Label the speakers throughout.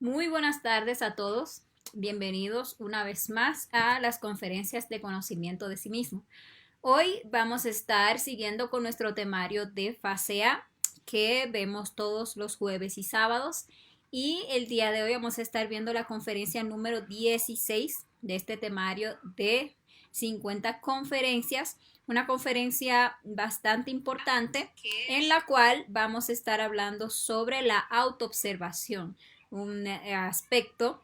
Speaker 1: Muy buenas tardes a todos. Bienvenidos una vez más a las conferencias de conocimiento de sí mismo. Hoy vamos a estar siguiendo con nuestro temario de fase A que vemos todos los jueves y sábados. Y el día de hoy vamos a estar viendo la conferencia número 16 de este temario de 50 conferencias. Una conferencia bastante importante en la cual vamos a estar hablando sobre la autoobservación, un aspecto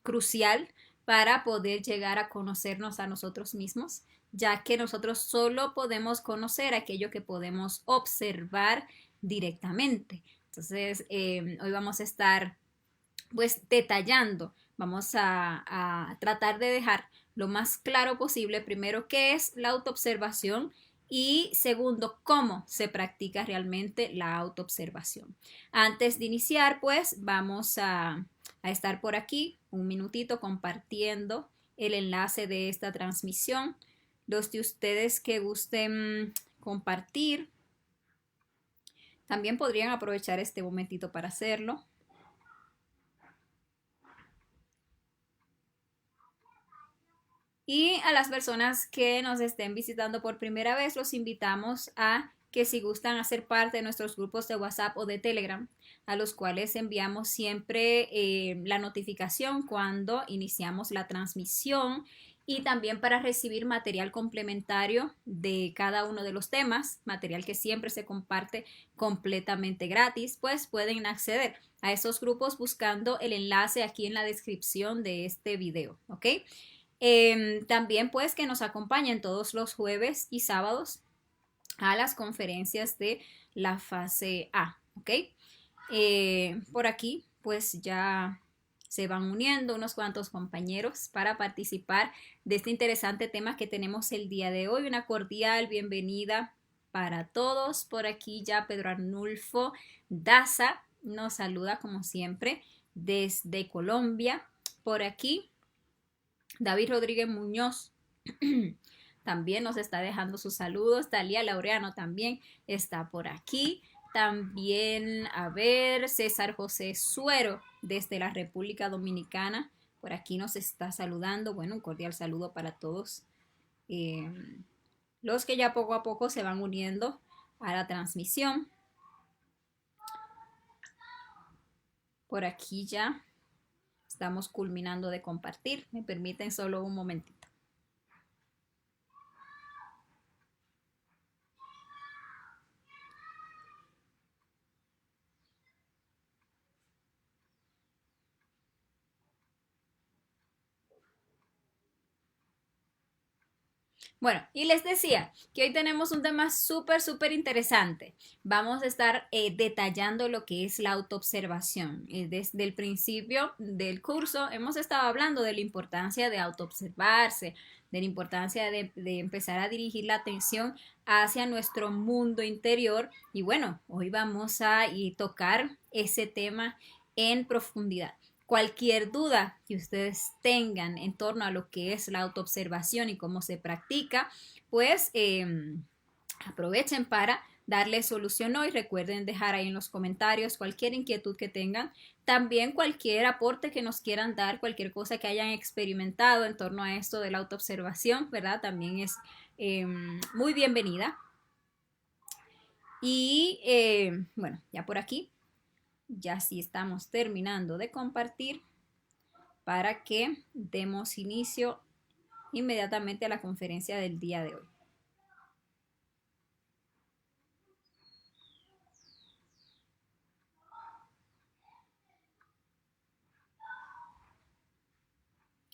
Speaker 1: crucial para poder llegar a conocernos a nosotros mismos, ya que nosotros solo podemos conocer aquello que podemos observar directamente. Entonces, hoy vamos a estar pues detallando, vamos a tratar de dejar lo más claro posible, primero, qué es la autoobservación y segundo, cómo se practica realmente la autoobservación. Antes de iniciar, pues vamos a estar por aquí un minutito compartiendo el enlace de esta transmisión. Los de ustedes que gusten compartir, también podrían aprovechar este momentito para hacerlo. Y a las personas que nos estén visitando por primera vez, los invitamos a que si gustan hacer parte de nuestros grupos de WhatsApp o de Telegram, a los cuales enviamos siempre la notificación cuando iniciamos la transmisión y también para recibir material complementario de cada uno de los temas, material que siempre se comparte completamente gratis, pues pueden acceder a esos grupos buscando el enlace aquí en la descripción de este video, ¿ok? También pues que nos acompañen todos los jueves y sábados a las conferencias de la fase A, ¿ok? Por aquí pues ya se van uniendo unos cuantos compañeros para participar de este interesante tema que tenemos el día de hoy. Una cordial bienvenida para todos. Por aquí ya Pedro Arnulfo Daza nos saluda como siempre desde Colombia. Por aquí David Rodríguez Muñoz también nos está dejando sus saludos. Talía Laureano también está por aquí. También, a ver, César José Suero desde la República Dominicana. Por aquí nos está saludando. Bueno, un cordial saludo para todos eh, los que ya poco a poco se van uniendo a la transmisión. Por aquí ya estamos culminando de compartir. Me permiten solo un momentito. Bueno, y les decía que hoy tenemos un tema súper interesante. Vamos a estar detallando lo que es la autoobservación. Desde el principio del curso hemos estado hablando de la importancia de autoobservarse, de la importancia de empezar a dirigir la atención hacia nuestro mundo interior. Y bueno, hoy vamos a tocar ese tema en profundidad. Cualquier duda que ustedes tengan en torno a lo que es la autoobservación y cómo se practica, pues aprovechen para darle solución hoy. Recuerden dejar ahí en los comentarios cualquier inquietud que tengan, también cualquier aporte que nos quieran dar, cualquier cosa que hayan experimentado en torno a esto de la autoobservación, ¿verdad? También es muy bienvenida. Y bueno, ya por aquí, ya sí estamos terminando de compartir para que demos inicio inmediatamente a la conferencia del día de hoy.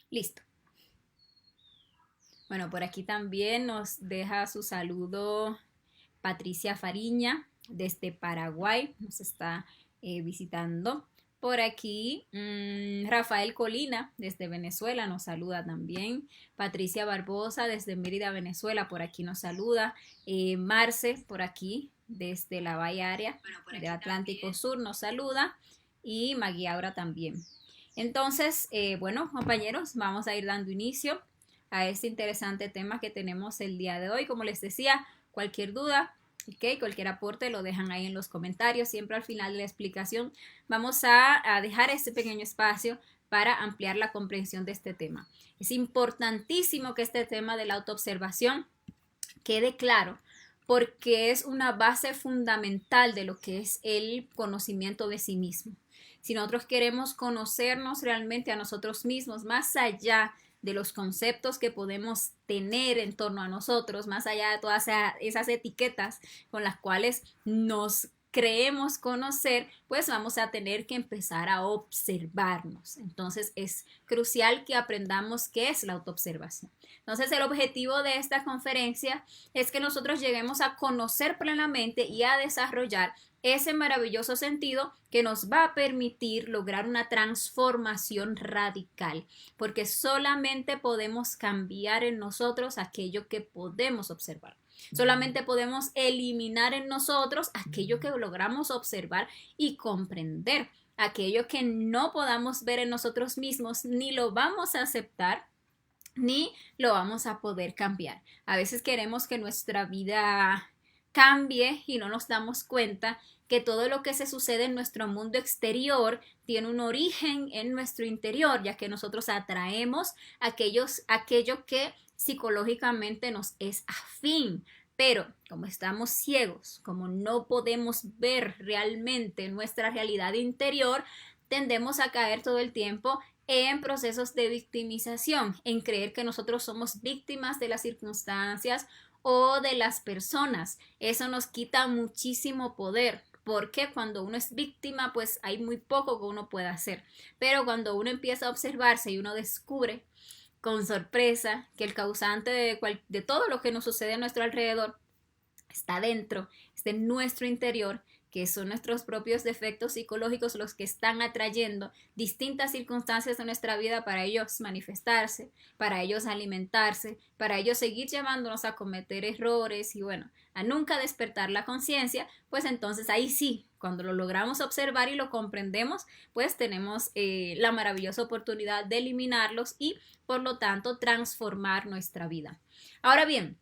Speaker 1: Listo. Bueno, por aquí también nos deja su saludo Patricia Fariña desde Paraguay, nos está visitando. Por aquí, Rafael Colina desde Venezuela nos saluda también. Patricia Barbosa desde Mérida, Venezuela, por aquí nos saluda. Marce, por aquí, desde la Bahía Área del Atlántico también. Sur, nos saluda. Y Maggie Aura también. Entonces, bueno, compañeros, vamos a ir dando inicio a este interesante tema que tenemos el día de hoy. Como les decía, cualquier duda, ¿Ok? Cualquier aporte lo dejan ahí en los comentarios. Siempre al final de la explicación vamos a dejar este pequeño espacio para ampliar la comprensión de este tema. Es importantísimo que este tema de la autoobservación quede claro, porque es una base fundamental de lo que es el conocimiento de sí mismo. Si nosotros queremos conocernos realmente a nosotros mismos, más allá de los conceptos que podemos tener en torno a nosotros, más allá de todas esas etiquetas con las cuales nos creemos conocer, pues vamos a tener que empezar a observarnos. Entonces es crucial que aprendamos qué es la autoobservación. Entonces el objetivo de esta conferencia es que nosotros lleguemos a conocer plenamente y a desarrollar ese maravilloso sentido que nos va a permitir lograr una transformación radical, porque solamente podemos cambiar en nosotros aquello que podemos observar. Solamente podemos eliminar en nosotros aquello que logramos observar y comprender. Aquello que no podamos ver en nosotros mismos, ni lo vamos a aceptar, ni lo vamos a poder cambiar. A veces queremos que nuestra vida cambie y no nos damos cuenta que todo lo que se sucede en nuestro mundo exterior tiene un origen en nuestro interior, ya que nosotros atraemos aquello que psicológicamente nos es afín. Pero como estamos ciegos, como no podemos ver realmente nuestra realidad interior, tendemos a caer todo el tiempo en procesos de victimización, en creer que nosotros somos víctimas de las circunstancias o de las personas. Eso nos quita muchísimo poder, porque cuando uno es víctima, pues hay muy poco que uno pueda hacer. Pero cuando uno empieza a observarse y uno descubre con sorpresa que el causante de todo lo que nos sucede a nuestro alrededor está dentro, está en nuestro interior, que son nuestros propios defectos psicológicos los que están atrayendo distintas circunstancias de nuestra vida para ellos manifestarse, para ellos alimentarse, para ellos seguir llevándonos a cometer errores y bueno, a nunca despertar la conciencia, pues entonces ahí sí, cuando lo logramos observar y lo comprendemos, pues tenemos la maravillosa oportunidad de eliminarlos y por lo tanto transformar nuestra vida. Ahora bien,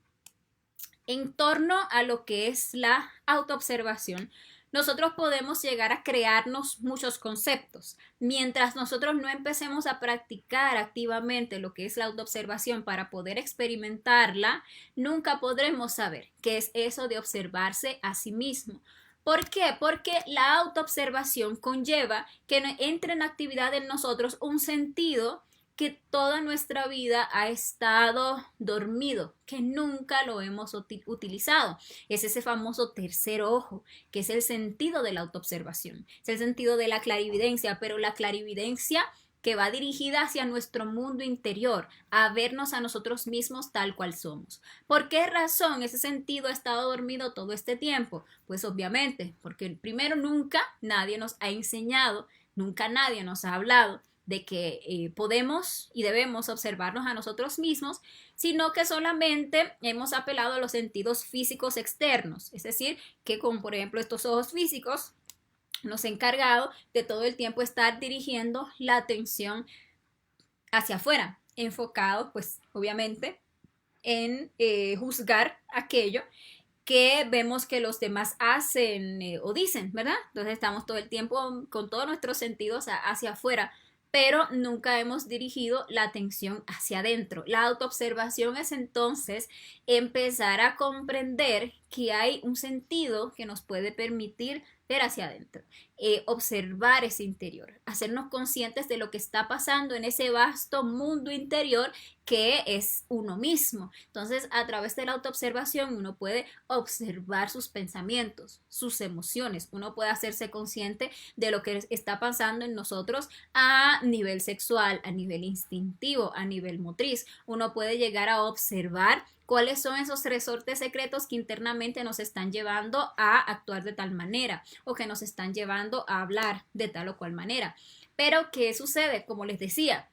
Speaker 1: en torno a lo que es la autoobservación, nosotros podemos llegar a crearnos muchos conceptos. Mientras nosotros no empecemos a practicar activamente lo que es la autoobservación para poder experimentarla, nunca podremos saber qué es eso de observarse a sí mismo. ¿Por qué? Porque la autoobservación conlleva que entre en actividad en nosotros un sentido que toda nuestra vida ha estado dormido, que nunca lo hemos utilizado. Es ese famoso tercer ojo, que es el sentido de la autoobservación, es el sentido de la clarividencia, pero la clarividencia que va dirigida hacia nuestro mundo interior, a vernos a nosotros mismos tal cual somos. ¿Por qué razón ese sentido ha estado dormido todo este tiempo? Pues obviamente, porque primero nunca nadie nos ha enseñado, nunca nadie nos ha hablado de que podemos y debemos observarnos a nosotros mismos, sino que solamente hemos apelado a los sentidos físicos externos, es decir, que como por ejemplo estos ojos físicos nos ha encargado de todo el tiempo estar dirigiendo la atención hacia afuera, enfocado pues obviamente en juzgar aquello que vemos que los demás hacen o dicen, ¿verdad? Entonces estamos todo el tiempo con todos nuestros sentidos hacia afuera, pero nunca hemos dirigido la atención hacia adentro. La autoobservación es entonces empezar a comprender que hay un sentido que nos puede permitir ver hacia adentro, observar ese interior, hacernos conscientes de lo que está pasando en ese vasto mundo interior que es uno mismo. Entonces, a través de la autoobservación, uno puede observar sus pensamientos, sus emociones, uno puede hacerse consciente de lo que está pasando en nosotros a nivel sexual, a nivel instintivo, a nivel motriz. Uno puede llegar a observar cuáles son esos resortes secretos que internamente nos están llevando a actuar de tal manera o que nos están llevando a hablar de tal o cual manera. Pero, ¿qué sucede? Como les decía,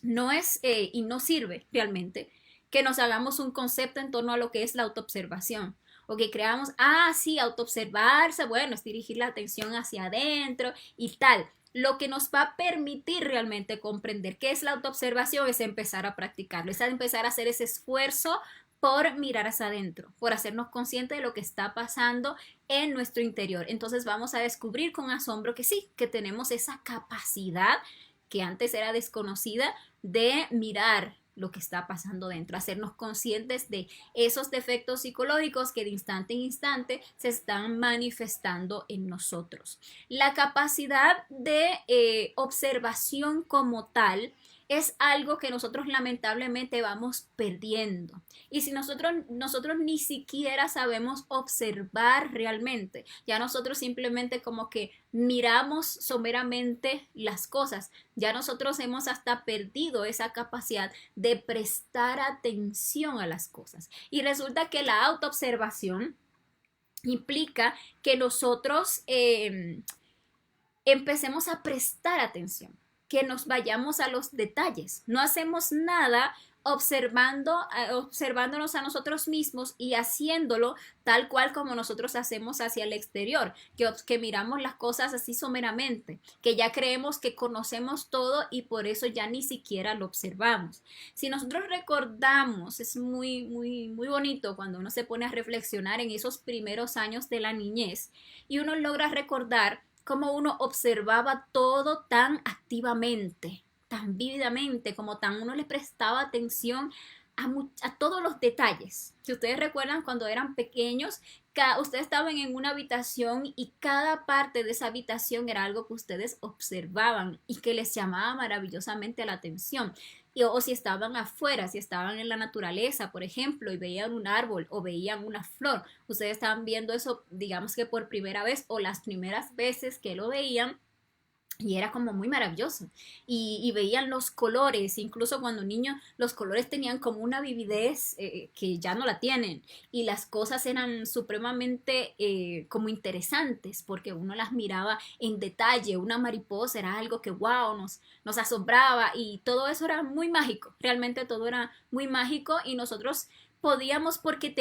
Speaker 1: no es y no sirve realmente que nos hagamos un concepto en torno a lo que es la autoobservación o que creamos, sí, autoobservarse, bueno, es dirigir la atención hacia adentro y tal. Lo que nos va a permitir realmente comprender qué es la autoobservación es empezar a practicarlo, es empezar a hacer ese esfuerzo por mirar hacia adentro, por hacernos conscientes de lo que está pasando en nuestro interior. Entonces vamos a descubrir con asombro que sí, que tenemos esa capacidad que antes era desconocida de mirar lo que está pasando dentro, hacernos conscientes de esos defectos psicológicos que de instante en instante se están manifestando en nosotros. La capacidad de observación como tal es algo que nosotros lamentablemente vamos perdiendo. Y si nosotros ni siquiera sabemos observar realmente, ya nosotros simplemente como que miramos someramente las cosas, ya nosotros hemos hasta perdido esa capacidad de prestar atención a las cosas. Y resulta que la autoobservación implica que nosotros empecemos a prestar atención, que nos vayamos a los detalles. No hacemos nada observándonos a nosotros mismos y haciéndolo tal cual como nosotros hacemos hacia el exterior, que miramos las cosas así someramente, que ya creemos que conocemos todo y por eso ya ni siquiera lo observamos. Si nosotros recordamos, es muy bonito cuando uno se pone a reflexionar en esos primeros años de la niñez y uno logra recordar cómo uno observaba todo tan activamente, tan vívidamente, como tan uno le prestaba atención a todos los detalles. Si ustedes recuerdan cuando eran pequeños, ustedes estaban en una habitación y cada parte de esa habitación era algo que ustedes observaban y que les llamaba maravillosamente la atención. O si estaban afuera, si estaban en la naturaleza, por ejemplo, y veían un árbol o veían una flor, ustedes estaban viendo eso, digamos que por primera vez o las primeras veces que lo veían. Y era como muy maravilloso. Y veían los colores, incluso cuando niños, los colores tenían como una vividez que ya no la tienen. Y las cosas eran supremamente como interesantes, porque uno las miraba en detalle. Una mariposa era algo que, wow, nos asombraba. Y todo eso era muy mágico. Realmente todo era muy mágico. Y nosotros podíamos, porque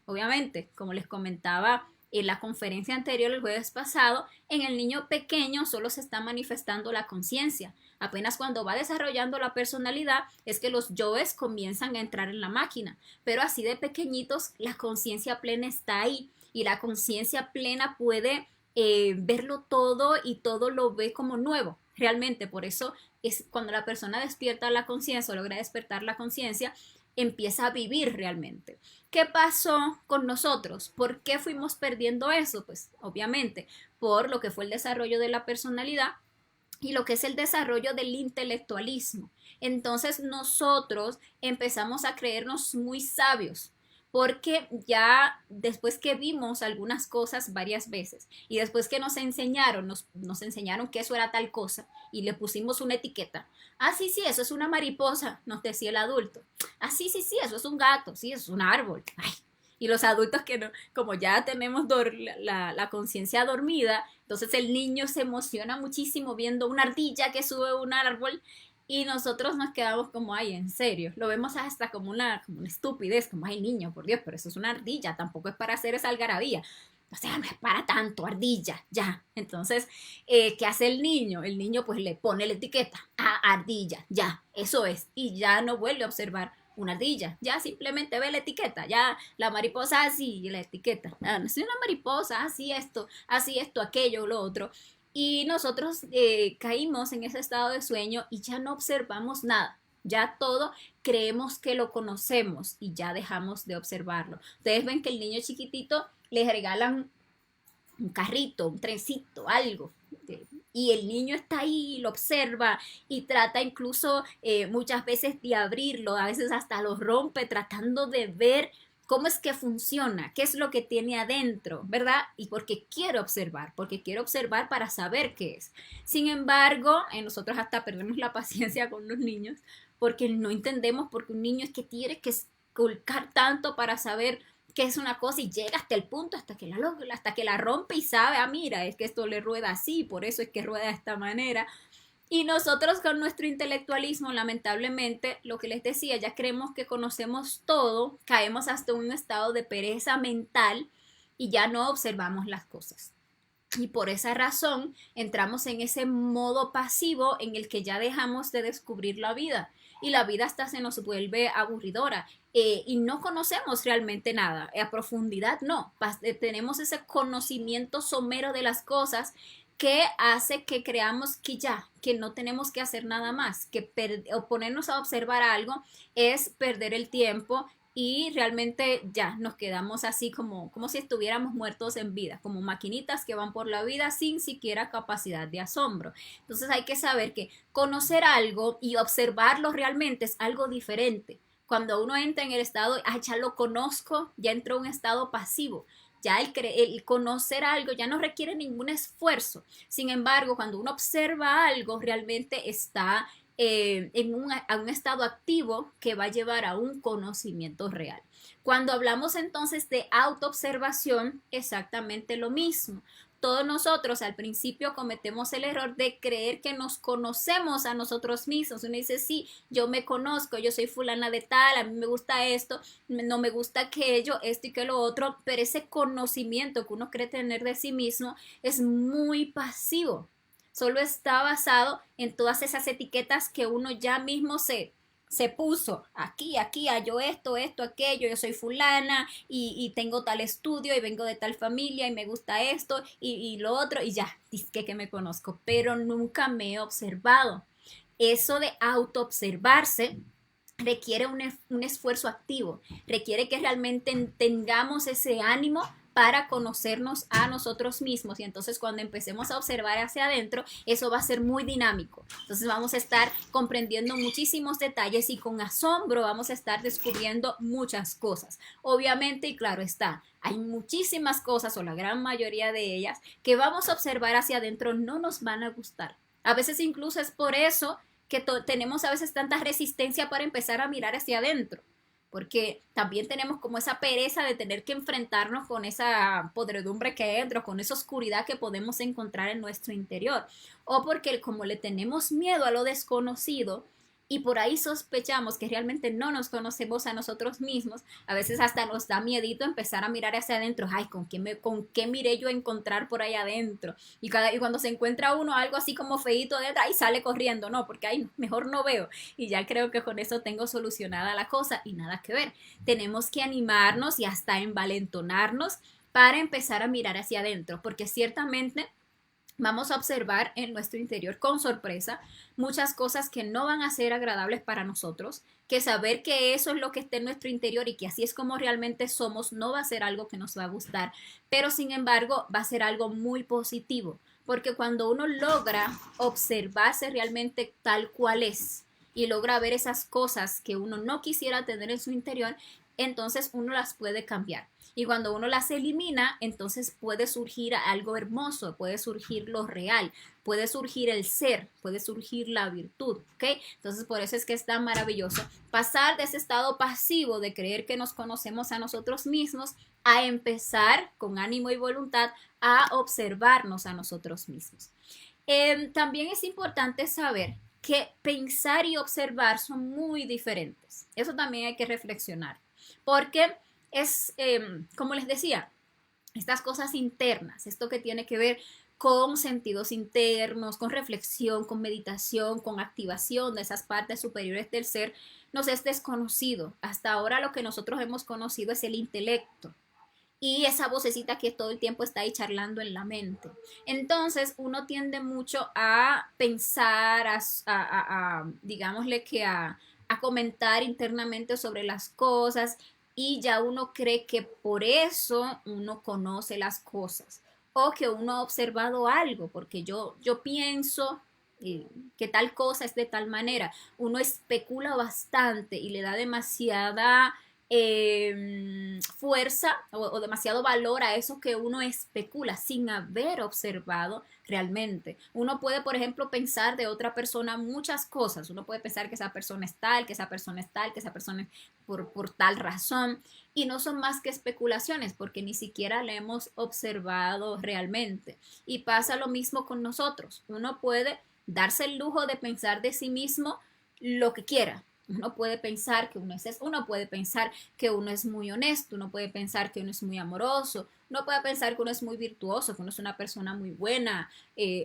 Speaker 1: obviamente, como les comentaba, en la conferencia anterior el jueves pasado, en el niño pequeño solo se está manifestando la conciencia. Apenas cuando va desarrollando la personalidad es que los yoes comienzan a entrar en la máquina. Pero así de pequeñitos la conciencia plena está ahí y la conciencia plena puede verlo todo y todo lo ve como nuevo. Realmente por eso es cuando la persona despierta la conciencia o logra despertar la conciencia, empieza a vivir realmente. ¿Qué pasó con nosotros? ¿Por qué fuimos perdiendo eso? Pues obviamente por lo que fue el desarrollo de la personalidad y lo que es el desarrollo del intelectualismo. Entonces nosotros empezamos a creernos muy sabios, porque ya después que vimos algunas cosas varias veces y después que nos enseñaron que eso era tal cosa y le pusimos una etiqueta. Ah, sí, sí, eso es una mariposa, nos decía el adulto. Ah, sí, sí, sí, eso es un gato, sí, eso es un árbol. Ay, y los adultos que no, como ya tenemos la conciencia dormida, entonces el niño se emociona muchísimo viendo una ardilla que sube un árbol y nosotros nos quedamos como, ay, en serio, lo vemos hasta como una estupidez, como, ay, niño, por Dios, pero eso es una ardilla, tampoco es para hacer esa algarabía. O sea, no es para tanto, ardilla, ya. Entonces, ¿qué hace el niño? El niño pues le pone la etiqueta a ardilla, ya, eso es, y ya no vuelve a observar una ardilla, ya simplemente ve la etiqueta, ya la mariposa así, la etiqueta, ah, no soy una mariposa, así esto, aquello, lo otro, y nosotros caímos en ese estado de sueño y ya no observamos nada, ya todo creemos que lo conocemos y ya dejamos de observarlo. Ustedes ven que el niño chiquitito les regalan un carrito, un trencito, algo. Y el niño está ahí, lo observa y trata incluso muchas veces de abrirlo, a veces hasta lo rompe tratando de ver cómo es que funciona, qué es lo que tiene adentro, ¿verdad? Y porque quiero observar para saber qué es. Sin embargo, nosotros hasta perdemos la paciencia con los niños porque no entendemos porque un niño es que tiene que esculcar tanto para saber que es una cosa y llega hasta el punto hasta que la rompe y sabe, ah, mira, es que esto le rueda así, por eso es que rueda de esta manera. Y nosotros con nuestro intelectualismo, lamentablemente, lo que les decía, ya creemos que conocemos todo, caemos hasta un estado de pereza mental y ya no observamos las cosas. Y por esa razón entramos en ese modo pasivo en el que ya dejamos de descubrir la vida y la vida hasta se nos vuelve aburridora y no conocemos realmente nada, a profundidad no, tenemos ese conocimiento somero de las cosas que hace que creamos que ya, que no tenemos que hacer nada más, que o ponernos a observar algo es perder el tiempo y realmente ya nos quedamos así como si estuviéramos muertos en vida, como maquinitas que van por la vida sin siquiera capacidad de asombro. Entonces hay que saber que conocer algo y observarlo realmente es algo diferente. Cuando uno entra en el estado, ya lo conozco, ya entró en un estado pasivo. Ya el conocer algo ya no requiere ningún esfuerzo. Sin embargo, cuando uno observa algo, realmente está a un estado activo que va a llevar a un conocimiento real. Cuando hablamos entonces de autoobservación, exactamente lo mismo. Todos nosotros al principio cometemos el error de creer que nos conocemos a nosotros mismos. Uno dice, sí, yo me conozco, yo soy fulana de tal, a mí me gusta esto, no me gusta aquello, esto y que lo otro, pero ese conocimiento que uno cree tener de sí mismo es muy pasivo. Solo está basado en todas esas etiquetas que uno ya mismo se puso aquí, yo esto, aquello, yo soy fulana y tengo tal estudio y vengo de tal familia y me gusta esto y lo otro y ya, dice que me conozco, pero nunca me he observado. Eso de autoobservarse requiere un esfuerzo activo, requiere que realmente tengamos ese ánimo para conocernos a nosotros mismos y entonces cuando empecemos a observar hacia adentro, eso va a ser muy dinámico. Entonces vamos a estar comprendiendo muchísimos detalles y con asombro vamos a estar descubriendo muchas cosas. Obviamente, y claro está, hay muchísimas cosas o la gran mayoría de ellas que vamos a observar hacia adentro no nos van a gustar. A veces incluso es por eso que tenemos a veces tanta resistencia para empezar a mirar hacia adentro porque también tenemos como esa pereza de tener que enfrentarnos con esa podredumbre que hay dentro, con esa oscuridad que podemos encontrar en nuestro interior, o porque como le tenemos miedo a lo desconocido y por ahí sospechamos que realmente no nos conocemos a nosotros mismos, a veces hasta nos da miedito empezar a mirar hacia adentro, ay, ¿con qué miré yo a encontrar por ahí adentro? Y cuando se encuentra uno algo así como feíto adentro, ahí sale corriendo, no, porque ay, mejor no veo. Y ya creo que con eso tengo solucionada la cosa y nada que ver. Tenemos que animarnos y hasta envalentonarnos para empezar a mirar hacia adentro, porque ciertamente vamos a observar en nuestro interior con sorpresa muchas cosas que no van a ser agradables para nosotros, que saber que eso es lo que está en nuestro interior y que así es como realmente somos no va a ser algo que nos va a gustar, pero sin embargo va a ser algo muy positivo, porque cuando uno logra observarse realmente tal cual es y logra ver esas cosas que uno no quisiera tener en su interior, entonces uno las puede cambiar. Y cuando uno las elimina, entonces puede surgir algo hermoso, puede surgir lo real, puede surgir el ser, puede surgir la virtud, ¿ok? Entonces por eso es que es tan maravilloso pasar de ese estado pasivo de creer que nos conocemos a nosotros mismos a empezar con ánimo y voluntad a observarnos a nosotros mismos. También es importante saber que pensar y observar son muy diferentes. Eso también hay que reflexionar, porque es, como les decía, estas cosas internas, esto que tiene que ver con sentidos internos, con reflexión, con meditación, con activación de esas partes superiores del ser, nos es desconocido. Hasta ahora lo que nosotros hemos conocido es el intelecto y esa vocecita que todo el tiempo está ahí charlando en la mente. Entonces uno tiende mucho a pensar, digámosle que a comentar internamente sobre las cosas y ya uno cree que por eso uno conoce las cosas o que uno ha observado algo, porque yo pienso que tal cosa es de tal manera. Uno especula bastante y le da demasiada fuerza o demasiado valor a eso que uno especula sin haber observado realmente. Uno puede, por ejemplo, pensar de otra persona muchas cosas. Uno puede pensar que esa persona es tal, que esa persona es tal, que esa persona es por tal razón. Y no son más que especulaciones porque ni siquiera le hemos observado realmente. Y pasa lo mismo con nosotros. Uno puede darse el lujo de pensar de sí mismo lo que quiera, Uno puede pensar que uno puede pensar que uno es muy honesto, uno puede pensar que uno es muy amoroso, uno puede pensar que uno es muy virtuoso, que uno es una persona muy buena,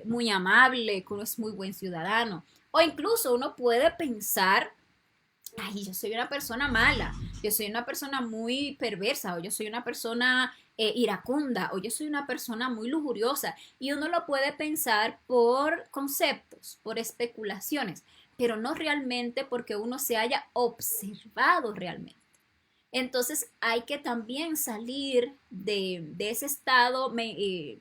Speaker 1: muy amable, que uno es muy buen ciudadano. O incluso uno puede pensar, ay, yo soy una persona mala, yo soy una persona muy perversa, o yo soy una persona iracunda, o yo soy una persona muy lujuriosa. Y uno lo puede pensar por conceptos, por especulaciones, pero no realmente porque uno se haya observado realmente. Entonces hay que también salir de ese estado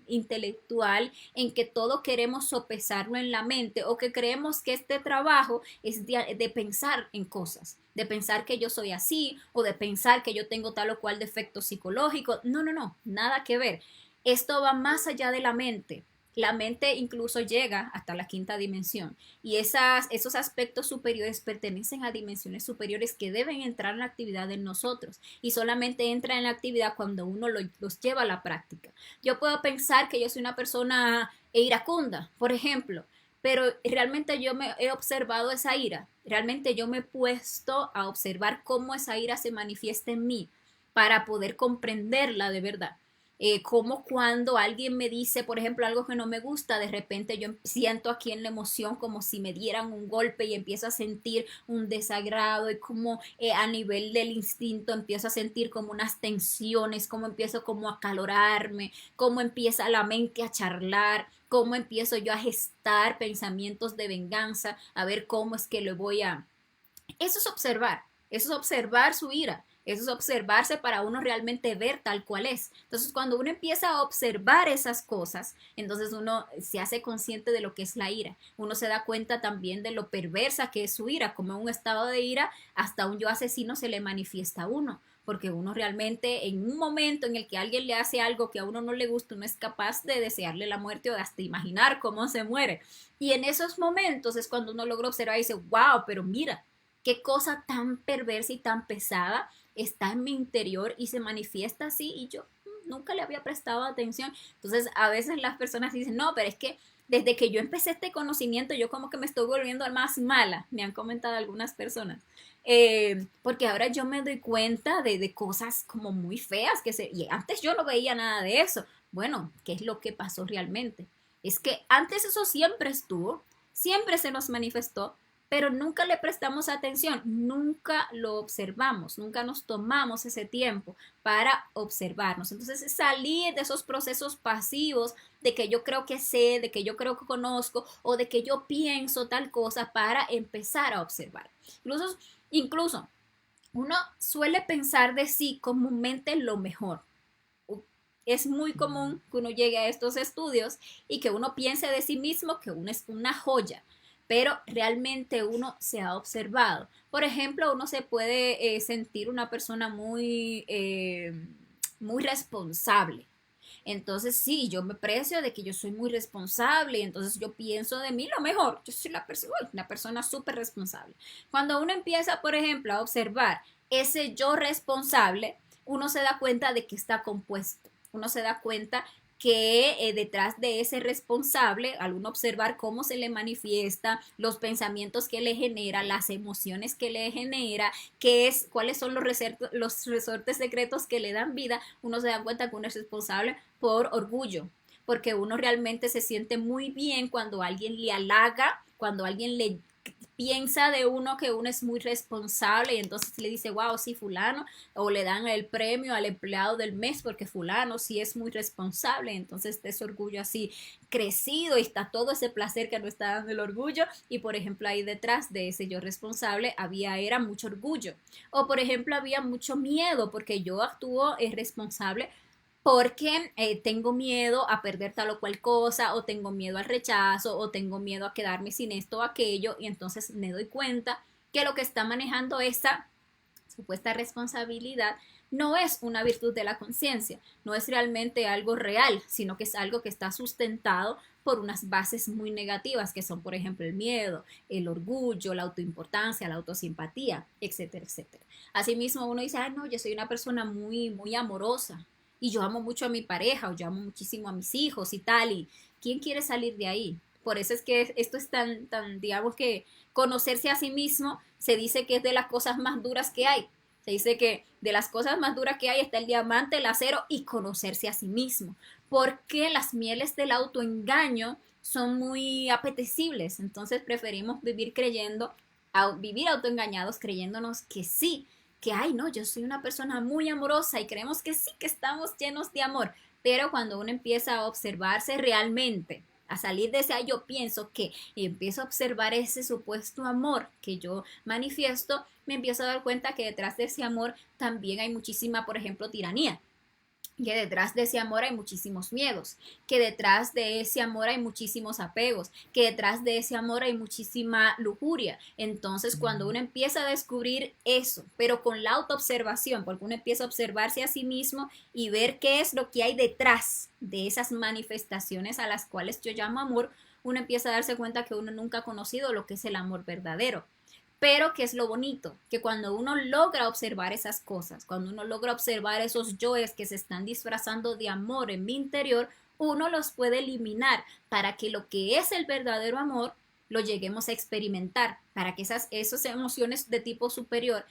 Speaker 1: intelectual en que todo queremos sopesarlo en la mente o que creemos que este trabajo es de pensar en cosas, de pensar que yo soy así o de pensar que yo tengo tal o cual defecto psicológico. No, no, no, nada que ver. Esto va más allá de la mente. La mente incluso llega hasta la quinta dimensión y esos aspectos superiores pertenecen a dimensiones superiores que deben entrar en la actividad de nosotros y solamente entra en la actividad cuando uno los lleva a la práctica. Yo puedo pensar que yo soy una persona iracunda, por ejemplo, pero realmente yo me he observado esa ira, realmente yo me he puesto a observar cómo esa ira se manifiesta en mí para poder comprenderla de verdad. Como cuando alguien me dice, por ejemplo, algo que no me gusta, de repente yo siento aquí en la emoción como si me dieran un golpe y empiezo a sentir un desagrado y como a nivel del instinto empiezo a sentir como unas tensiones, como empiezo como a calorarme, como empieza la mente a charlar, cómo empiezo yo a gestar pensamientos de venganza, a ver cómo es que lo voy a... Eso es observar su ira, eso es observarse para uno realmente ver tal cual es. Entonces, cuando uno empieza a observar esas cosas, entonces uno se hace consciente de lo que es la ira. Uno se da cuenta también de lo perversa que es su ira, como en un estado de ira, hasta un yo asesino se le manifiesta a uno. Porque uno realmente en un momento en el que alguien le hace algo que a uno no le gusta, uno es capaz de desearle la muerte o de hasta imaginar cómo se muere. Y en esos momentos es cuando uno logra observar y dice, wow, pero mira, qué cosa tan perversa y tan pesada está en mi interior y se manifiesta así y yo nunca le había prestado atención. Entonces a veces las personas dicen, no, pero es que desde que yo empecé este conocimiento yo como que me estoy volviendo más mala, me han comentado algunas personas. Porque ahora yo me doy cuenta de cosas como muy feas y antes yo no veía nada de eso. Bueno, ¿qué es lo que pasó realmente? Es que antes eso siempre estuvo, siempre se nos manifestó, pero nunca le prestamos atención, nunca lo observamos, nunca nos tomamos ese tiempo para observarnos. Entonces, salir de esos procesos pasivos de que yo creo que sé, de que yo creo que conozco o de que yo pienso tal cosa para empezar a observar. Incluso uno suele pensar de sí comúnmente lo mejor. Es muy común que uno llegue a estos estudios y que uno piense de sí mismo que uno es una joya, pero realmente uno se ha observado. Por ejemplo, uno se puede sentir una persona muy responsable. Entonces, sí, yo me precio de que yo soy muy responsable y entonces yo pienso de mí lo mejor. Yo soy una persona súper responsable. Cuando uno empieza, por ejemplo, a observar ese yo responsable, uno se da cuenta de que está compuesto. Uno se da cuenta que detrás de ese responsable, al uno observar cómo se le manifiesta, los pensamientos que le genera, las emociones que le genera, cuáles son los resortes secretos que le dan vida, uno se da cuenta que uno es responsable por orgullo, porque uno realmente se siente muy bien cuando alguien le halaga, cuando alguien le piensa de uno que uno es muy responsable y entonces le dice, wow, sí, fulano, o le dan el premio al empleado del mes porque fulano sí es muy responsable, entonces está ese orgullo así crecido y está todo ese placer que nos está dando el orgullo y por ejemplo ahí detrás de ese yo responsable era mucho orgullo o por ejemplo había mucho miedo porque yo actúo responsable porque tengo miedo a perder tal o cual cosa, o tengo miedo al rechazo, o tengo miedo a quedarme sin esto o aquello, y entonces me doy cuenta que lo que está manejando esa supuesta responsabilidad no es una virtud de la conciencia, no es realmente algo real, sino que es algo que está sustentado por unas bases muy negativas, que son, por ejemplo, el miedo, el orgullo, la autoimportancia, la autosimpatía, etcétera, etcétera. Asimismo, uno dice, ah, no, yo soy una persona muy, muy amorosa, y yo amo mucho a mi pareja o yo amo muchísimo a mis hijos y tal, y ¿quién quiere salir de ahí? por eso es que esto es tan, digamos que conocerse a sí mismo se dice que es de las cosas más duras que hay. Se dice que de las cosas más duras que hay está el diamante, el acero y conocerse a sí mismo. Porque las mieles del autoengaño son muy apetecibles. Entonces preferimos vivir autoengañados creyéndonos que sí, que ay no, yo soy una persona muy amorosa y creemos que sí, que estamos llenos de amor. Pero cuando uno empieza a observarse realmente, a salir de ese ay, yo pienso que, y empiezo a observar ese supuesto amor que yo manifiesto, me empiezo a dar cuenta que detrás de ese amor también hay muchísima, por ejemplo, tiranía, que detrás de ese amor hay muchísimos miedos, que detrás de ese amor hay muchísimos apegos, que detrás de ese amor hay muchísima lujuria. Entonces, cuando uno empieza a descubrir eso, pero con la autoobservación, porque uno empieza a observarse a sí mismo y ver qué es lo que hay detrás de esas manifestaciones a las cuales yo llamo amor, uno empieza a darse cuenta que uno nunca ha conocido lo que es el amor verdadero. Pero ¿qué es lo bonito? Que cuando uno logra observar esas cosas, cuando uno logra observar esos yoes que se están disfrazando de amor en mi interior, uno los puede eliminar para que lo que es el verdadero amor lo lleguemos a experimentar, para que esas emociones de tipo superior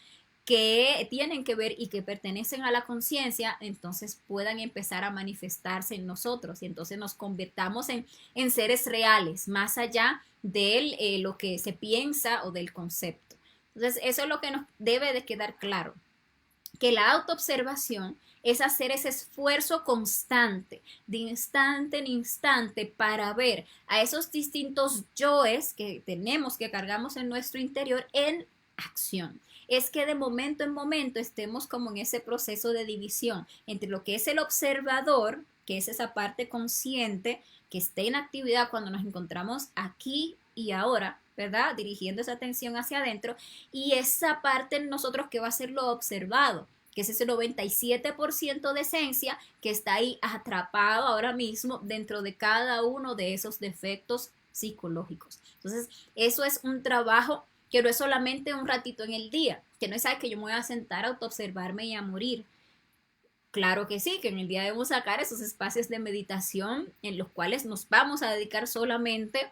Speaker 1: que tienen que ver y que pertenecen a la conciencia, entonces puedan empezar a manifestarse en nosotros y entonces nos convirtamos en seres reales, más allá de lo que se piensa o del concepto. Entonces, eso es lo que nos debe de quedar claro, que la autoobservación es hacer ese esfuerzo constante, de instante en instante, para ver a esos distintos yoes que tenemos, que cargamos en nuestro interior en acción. Es que de momento en momento estemos como en ese proceso de división entre lo que es el observador, que es esa parte consciente que esté en actividad cuando nos encontramos aquí y ahora, ¿verdad? Dirigiendo esa atención hacia adentro, y esa parte en nosotros que va a ser lo observado, que es ese 97% de esencia que está ahí atrapado ahora mismo dentro de cada uno de esos defectos psicológicos. Entonces, eso es un trabajo que no es solamente un ratito en el día, que no es algo que yo me voy a sentar a autoobservarme y a morir. Claro que sí, que en el día debemos sacar esos espacios de meditación en los cuales nos vamos a dedicar solamente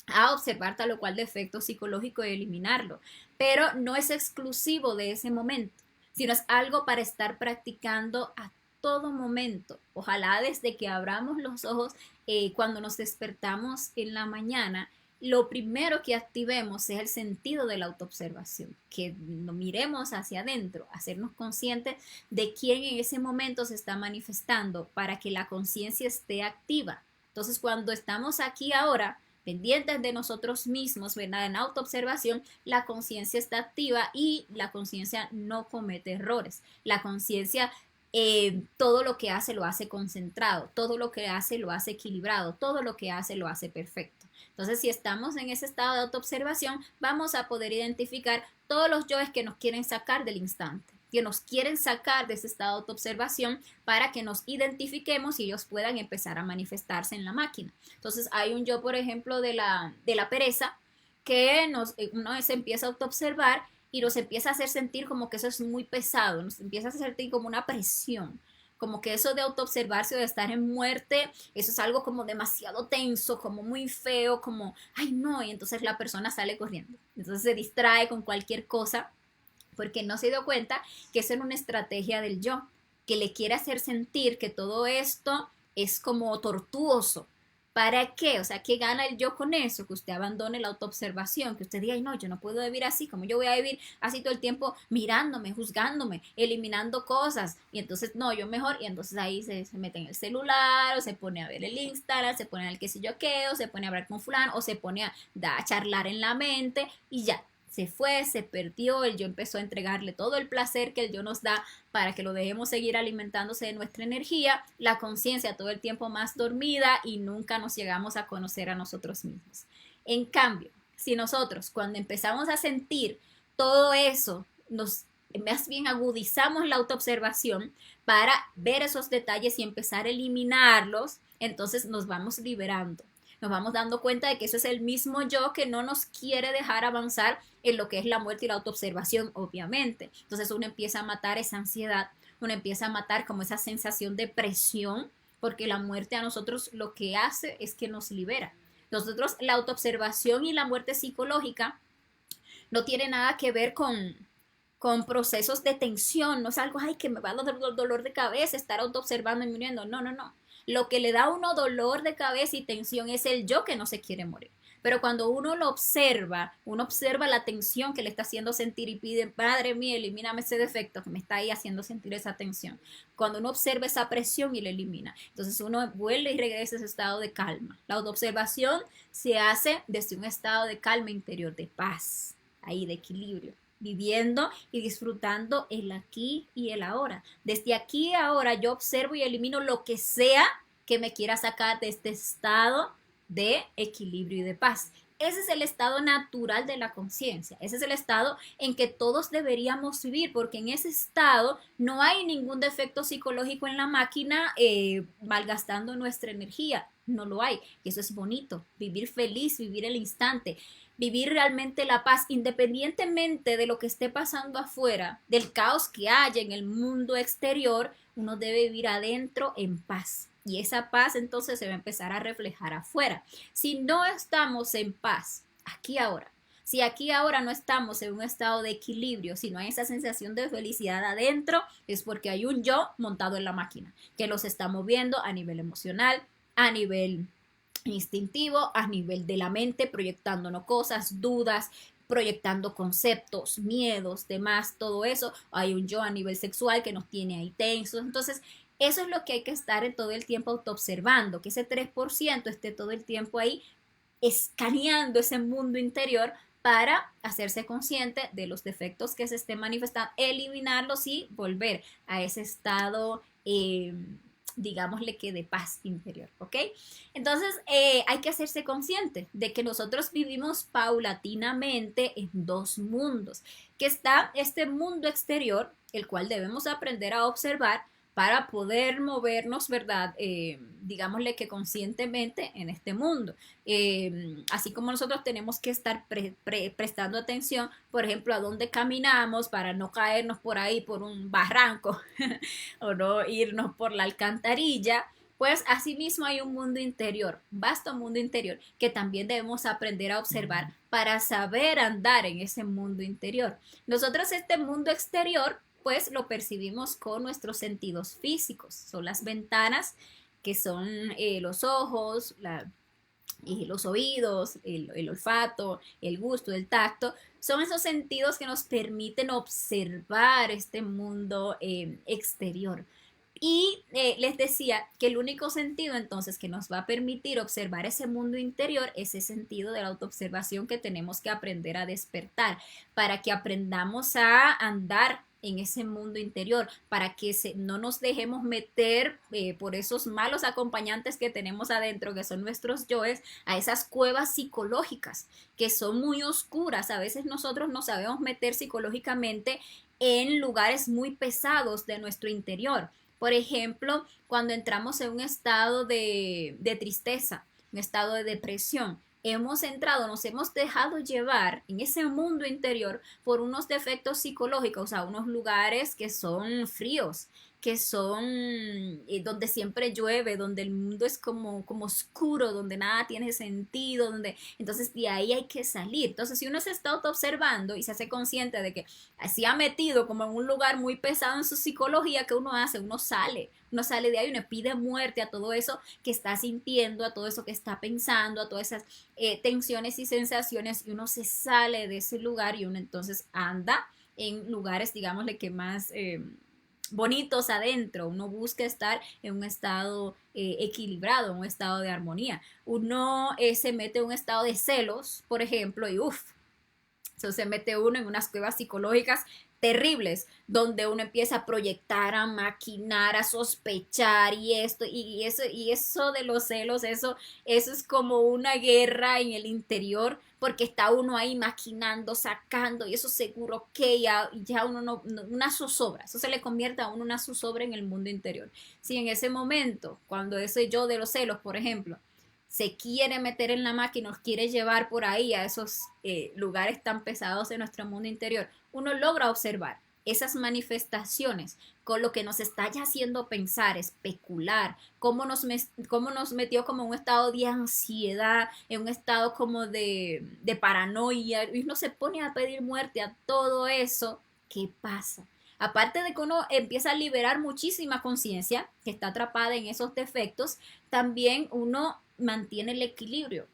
Speaker 1: a observar tal o cual defecto psicológico y eliminarlo. Pero no es exclusivo de ese momento, sino es algo para estar practicando a todo momento. Ojalá desde que abramos los ojos, cuando nos despertamos en la mañana, lo primero que activemos es el sentido de la autoobservación, que nos miremos hacia adentro, hacernos conscientes de quién en ese momento se está manifestando para que la conciencia esté activa. Entonces, cuando estamos aquí ahora, pendientes de nosotros mismos, ¿verdad? En autoobservación, la conciencia está activa y la conciencia no comete errores. La conciencia, todo lo que hace lo hace concentrado, todo lo que hace lo hace equilibrado, todo lo que hace lo hace perfecto. Entonces, si estamos en ese estado de autoobservación, vamos a poder identificar todos los yoes que nos quieren sacar del instante, que nos quieren sacar de ese estado de autoobservación para que nos identifiquemos y ellos puedan empezar a manifestarse en la máquina. Entonces hay un yo, por ejemplo, de la pereza, que uno se empieza a autoobservar y nos empieza a hacer sentir como que eso es muy pesado, nos empieza a hacer sentir como una presión, como que eso de autoobservarse o de estar en muerte, eso es algo como demasiado tenso, como muy feo, como, ay no, y entonces la persona sale corriendo, entonces se distrae con cualquier cosa porque no se dio cuenta que eso era una estrategia del yo, que le quiere hacer sentir que todo esto es como tortuoso. ¿Para qué? O sea, ¿qué gana el yo con eso? Que usted abandone la autoobservación, que usted diga, ay no, yo no puedo vivir así, como yo voy a vivir así todo el tiempo mirándome, juzgándome, eliminando cosas, y entonces no, yo mejor, y entonces ahí se mete en el celular, o se pone a ver el Instagram, se pone al qué sé yo qué, o se pone a hablar con fulano, o se pone a charlar en la mente, y ya, se fue, se perdió, el yo empezó a entregarle todo el placer que el yo nos da para que lo dejemos seguir alimentándose de nuestra energía, la conciencia todo el tiempo más dormida y nunca nos llegamos a conocer a nosotros mismos. En cambio, si nosotros cuando empezamos a sentir todo eso, nos más bien agudizamos la autoobservación para ver esos detalles y empezar a eliminarlos, entonces nos vamos liberando, nos vamos dando cuenta de que eso es el mismo yo que no nos quiere dejar avanzar en lo que es la muerte y la autoobservación, obviamente. Entonces uno empieza a matar esa ansiedad, uno empieza a matar como esa sensación de presión, porque la muerte a nosotros lo que hace es que nos libera. Nosotros, la autoobservación y la muerte psicológica no tiene nada que ver con procesos de tensión, no es algo, ay, que me va a dar dolor de cabeza estar autoobservando y muriendo, no, no, no. Lo que le da a uno dolor de cabeza y tensión es el yo que no se quiere morir. Pero cuando uno lo observa, uno observa la tensión que le está haciendo sentir y pide, Padre mío, elimíname ese defecto que me está ahí haciendo sentir esa tensión. Cuando uno observa esa presión y la elimina, entonces uno vuelve y regresa a ese estado de calma. La autoobservación se hace desde un estado de calma interior, de paz, ahí de equilibrio, viviendo y disfrutando el aquí y el ahora. Desde aquí y ahora yo observo y elimino lo que sea que me quiera sacar de este estado de equilibrio y de paz. Ese es el estado natural de la conciencia. Ese es el estado en que todos deberíamos vivir, porque en ese estado no hay ningún defecto psicológico en la máquina malgastando nuestra energía. No lo hay. Y eso es bonito. Vivir feliz, vivir el instante, vivir realmente la paz, independientemente de lo que esté pasando afuera, del caos que haya en el mundo exterior, uno debe vivir adentro en paz. Y esa paz entonces se va a empezar a reflejar afuera. Si no estamos en paz, aquí ahora, si aquí ahora no estamos en un estado de equilibrio, si no hay esa sensación de felicidad adentro, es porque hay un yo montado en la máquina, que los está moviendo a nivel emocional, a nivel instintivo, a nivel de la mente, proyectándonos cosas, dudas, proyectando conceptos, miedos, demás, todo eso. Hay un yo a nivel sexual que nos tiene ahí tensos. Entonces, eso es lo que hay que estar en todo el tiempo autoobservando, que ese 3% esté todo el tiempo ahí escaneando ese mundo interior para hacerse consciente de los defectos que se estén manifestando, eliminarlos y volver a ese estado digámosle que de paz interior, ¿ok? Entonces hay que hacerse consciente de que nosotros vivimos paulatinamente en dos mundos, que está este mundo exterior, el cual debemos aprender a observar para poder movernos, ¿verdad? Digámosle que conscientemente en este mundo. Así como nosotros tenemos que estar prestando atención, por ejemplo, a dónde caminamos para no caernos por ahí por un barranco o no irnos por la alcantarilla. Pues asimismo hay un mundo interior, un vasto mundo interior, que también debemos aprender a observar para saber andar en ese mundo interior. Nosotros este mundo exterior pues lo percibimos con nuestros sentidos físicos. Son las ventanas que son los ojos, los oídos, el olfato, el gusto, el tacto. Son esos sentidos que nos permiten observar este mundo exterior. Y les decía que el único sentido entonces que nos va a permitir observar ese mundo interior es ese sentido de la autoobservación que tenemos que aprender a despertar para que aprendamos a andar en ese mundo interior, para que no nos dejemos meter por esos malos acompañantes que tenemos adentro, que son nuestros yoes, a esas cuevas psicológicas que son muy oscuras. A veces nosotros nos sabemos meter psicológicamente en lugares muy pesados de nuestro interior. Por ejemplo, cuando entramos en un estado de tristeza, un estado de depresión, hemos entrado, nos hemos dejado llevar en ese mundo interior por unos defectos psicológicos, a unos lugares que son fríos, que son donde siempre llueve, donde el mundo es como oscuro, donde nada tiene sentido, donde entonces de ahí hay que salir. Entonces si uno se está observando y se hace consciente de que se ha metido como en un lugar muy pesado en su psicología, ¿qué uno hace? Uno sale de ahí, uno pide muerte a todo eso que está sintiendo, a todo eso que está pensando, a todas esas tensiones y sensaciones, y uno se sale de ese lugar y uno entonces anda en lugares, digámosle que más bonitos adentro. Uno busca estar en un estado equilibrado, en un estado de armonía. Uno se mete en un estado de celos, por ejemplo, y se mete uno en unas cuevas psicológicas terribles, donde uno empieza a proyectar, a maquinar, a sospechar y esto y eso de los celos, eso es como una guerra en el interior, porque está uno ahí maquinando, sacando, y eso seguro que ya uno una zozobra, eso se le convierte a uno una zozobra en el mundo interior. Si en ese momento, cuando ese yo de los celos, por ejemplo, se quiere meter en la máquina, nos quiere llevar por ahí a esos lugares tan pesados de nuestro mundo interior, uno logra observar esas manifestaciones con lo que nos está ya haciendo pensar, especular, cómo nos metió como en un estado de ansiedad, en un estado como de paranoia, y uno se pone a pedir muerte a todo eso, ¿qué pasa? Aparte de que uno empieza a liberar muchísima conciencia que está atrapada en esos defectos, también uno mantiene el equilibrio.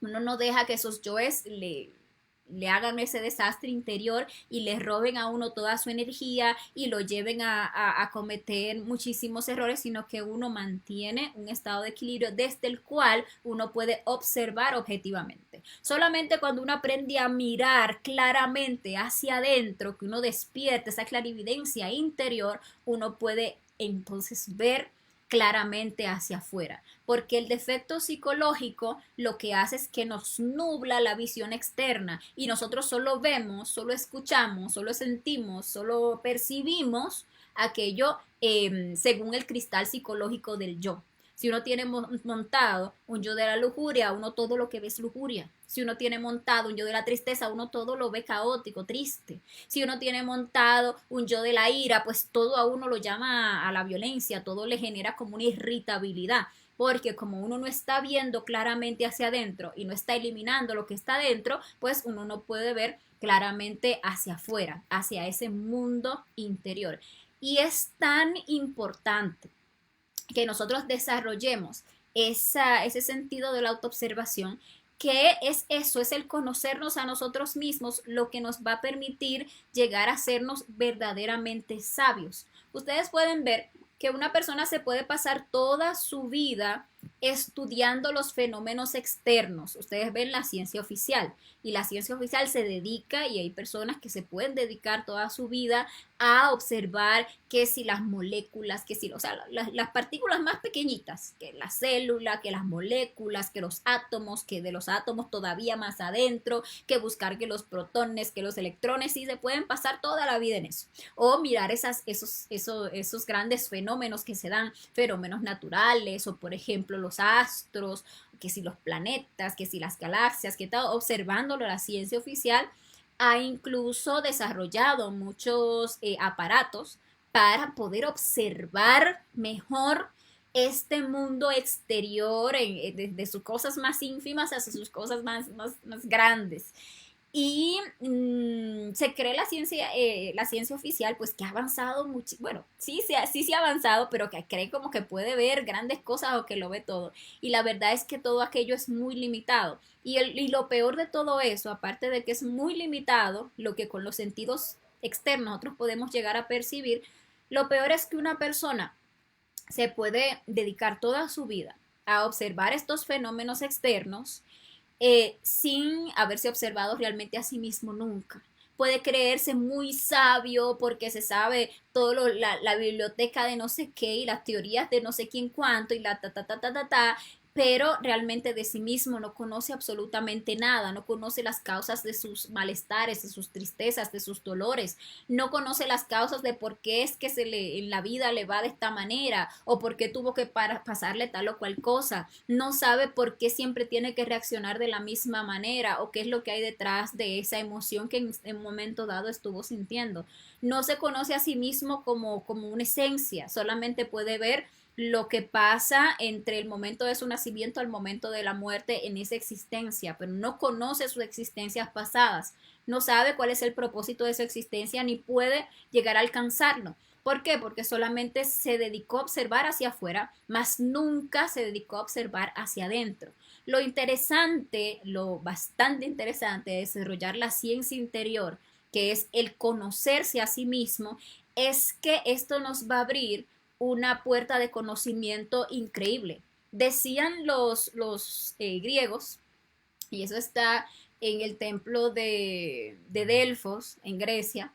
Speaker 1: Uno no deja que esos yoes le hagan ese desastre interior y le roben a uno toda su energía y lo lleven a cometer muchísimos errores, sino que uno mantiene un estado de equilibrio desde el cual uno puede observar objetivamente. Solamente cuando uno aprende a mirar claramente hacia adentro, que uno despierta esa clarividencia interior, uno puede entonces ver claramente hacia afuera, porque el defecto psicológico lo que hace es que nos nubla la visión externa y nosotros solo vemos, solo escuchamos, solo sentimos, solo percibimos aquello según el cristal psicológico del yo. Si uno tiene montado un yo de la lujuria, uno todo lo que ve es lujuria. Si uno tiene montado un yo de la tristeza, uno todo lo ve caótico, triste. Si uno tiene montado un yo de la ira, pues todo a uno lo llama a la violencia, todo le genera como una irritabilidad. Porque como uno no está viendo claramente hacia adentro y no está eliminando lo que está adentro, pues uno no puede ver claramente hacia afuera, hacia ese mundo interior. Y es tan importante que nosotros desarrollemos ese sentido de la autoobservación, que es eso, es el conocernos a nosotros mismos lo que nos va a permitir llegar a hacernos verdaderamente sabios. Ustedes pueden ver que una persona se puede pasar toda su vida estudiando los fenómenos externos. Ustedes ven la ciencia oficial y la ciencia oficial se dedica, y hay personas que se pueden dedicar toda su vida a observar que si las moléculas, que si, o sea, las partículas más pequeñitas, que la célula, que las moléculas, que los átomos, que de los átomos todavía más adentro, que buscar que los protones, que los electrones, y se pueden pasar toda la vida en eso. O mirar esos grandes fenómenos que se dan, fenómenos naturales, o por ejemplo los astros, que si los planetas, que si las galaxias, que está observándolo la ciencia oficial ha incluso desarrollado muchos aparatos para poder observar mejor este mundo exterior, desde sus cosas más ínfimas hasta sus cosas más grandes. Y se cree la ciencia oficial, pues que ha avanzado mucho, bueno, sí se ha avanzado, pero que cree como que puede ver grandes cosas o que lo ve todo. Y la verdad es que todo aquello es muy limitado. Y lo peor de todo eso, aparte de que es muy limitado, lo que con los sentidos externos nosotros podemos llegar a percibir, lo peor es que una persona se puede dedicar toda su vida a observar estos fenómenos externos sin haberse observado realmente a sí mismo nunca. Puede creerse muy sabio porque se sabe todo la biblioteca de no sé qué y las teorías de no sé quién cuánto y la ta, pero realmente de sí mismo no conoce absolutamente nada, no conoce las causas de sus malestares, de sus tristezas, de sus dolores, no conoce las causas de por qué es que en la vida le va de esta manera o por qué tuvo que pasarle tal o cual cosa, no sabe por qué siempre tiene que reaccionar de la misma manera o qué es lo que hay detrás de esa emoción que en un momento dado estuvo sintiendo. No se conoce a sí mismo como una esencia, solamente puede ver lo que pasa entre el momento de su nacimiento al momento de la muerte en esa existencia, pero no conoce sus existencias pasadas, no sabe cuál es el propósito de su existencia ni puede llegar a alcanzarlo. ¿Por qué? Porque solamente se dedicó a observar hacia afuera, mas nunca se dedicó a observar hacia adentro. Lo interesante, lo bastante interesante de desarrollar la ciencia interior, que es el conocerse a sí mismo, es que esto nos va a abrir una puerta de conocimiento increíble. Decían los griegos, y eso está en el templo de Delfos, en Grecia,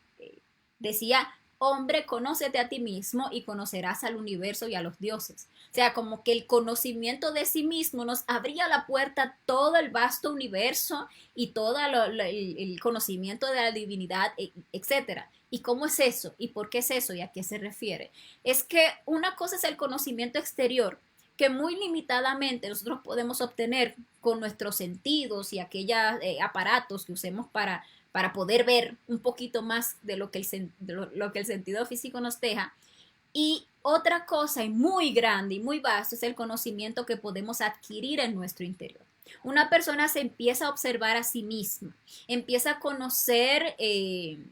Speaker 1: decía, hombre, conócete a ti mismo y conocerás al universo y a los dioses. O sea, como que el conocimiento de sí mismo nos abría la puerta a todo el vasto universo y todo el conocimiento de la divinidad, etcétera. ¿Y cómo es eso? ¿Y por qué es eso? ¿Y a qué se refiere? Es que una cosa es el conocimiento exterior, que muy limitadamente nosotros podemos obtener con nuestros sentidos y aquellos aparatos que usemos para poder ver un poquito más de lo que lo que el sentido físico nos deja. Y otra cosa y muy grande y muy vasto es el conocimiento que podemos adquirir en nuestro interior. Una persona se empieza a observar a sí misma, empieza a conocer,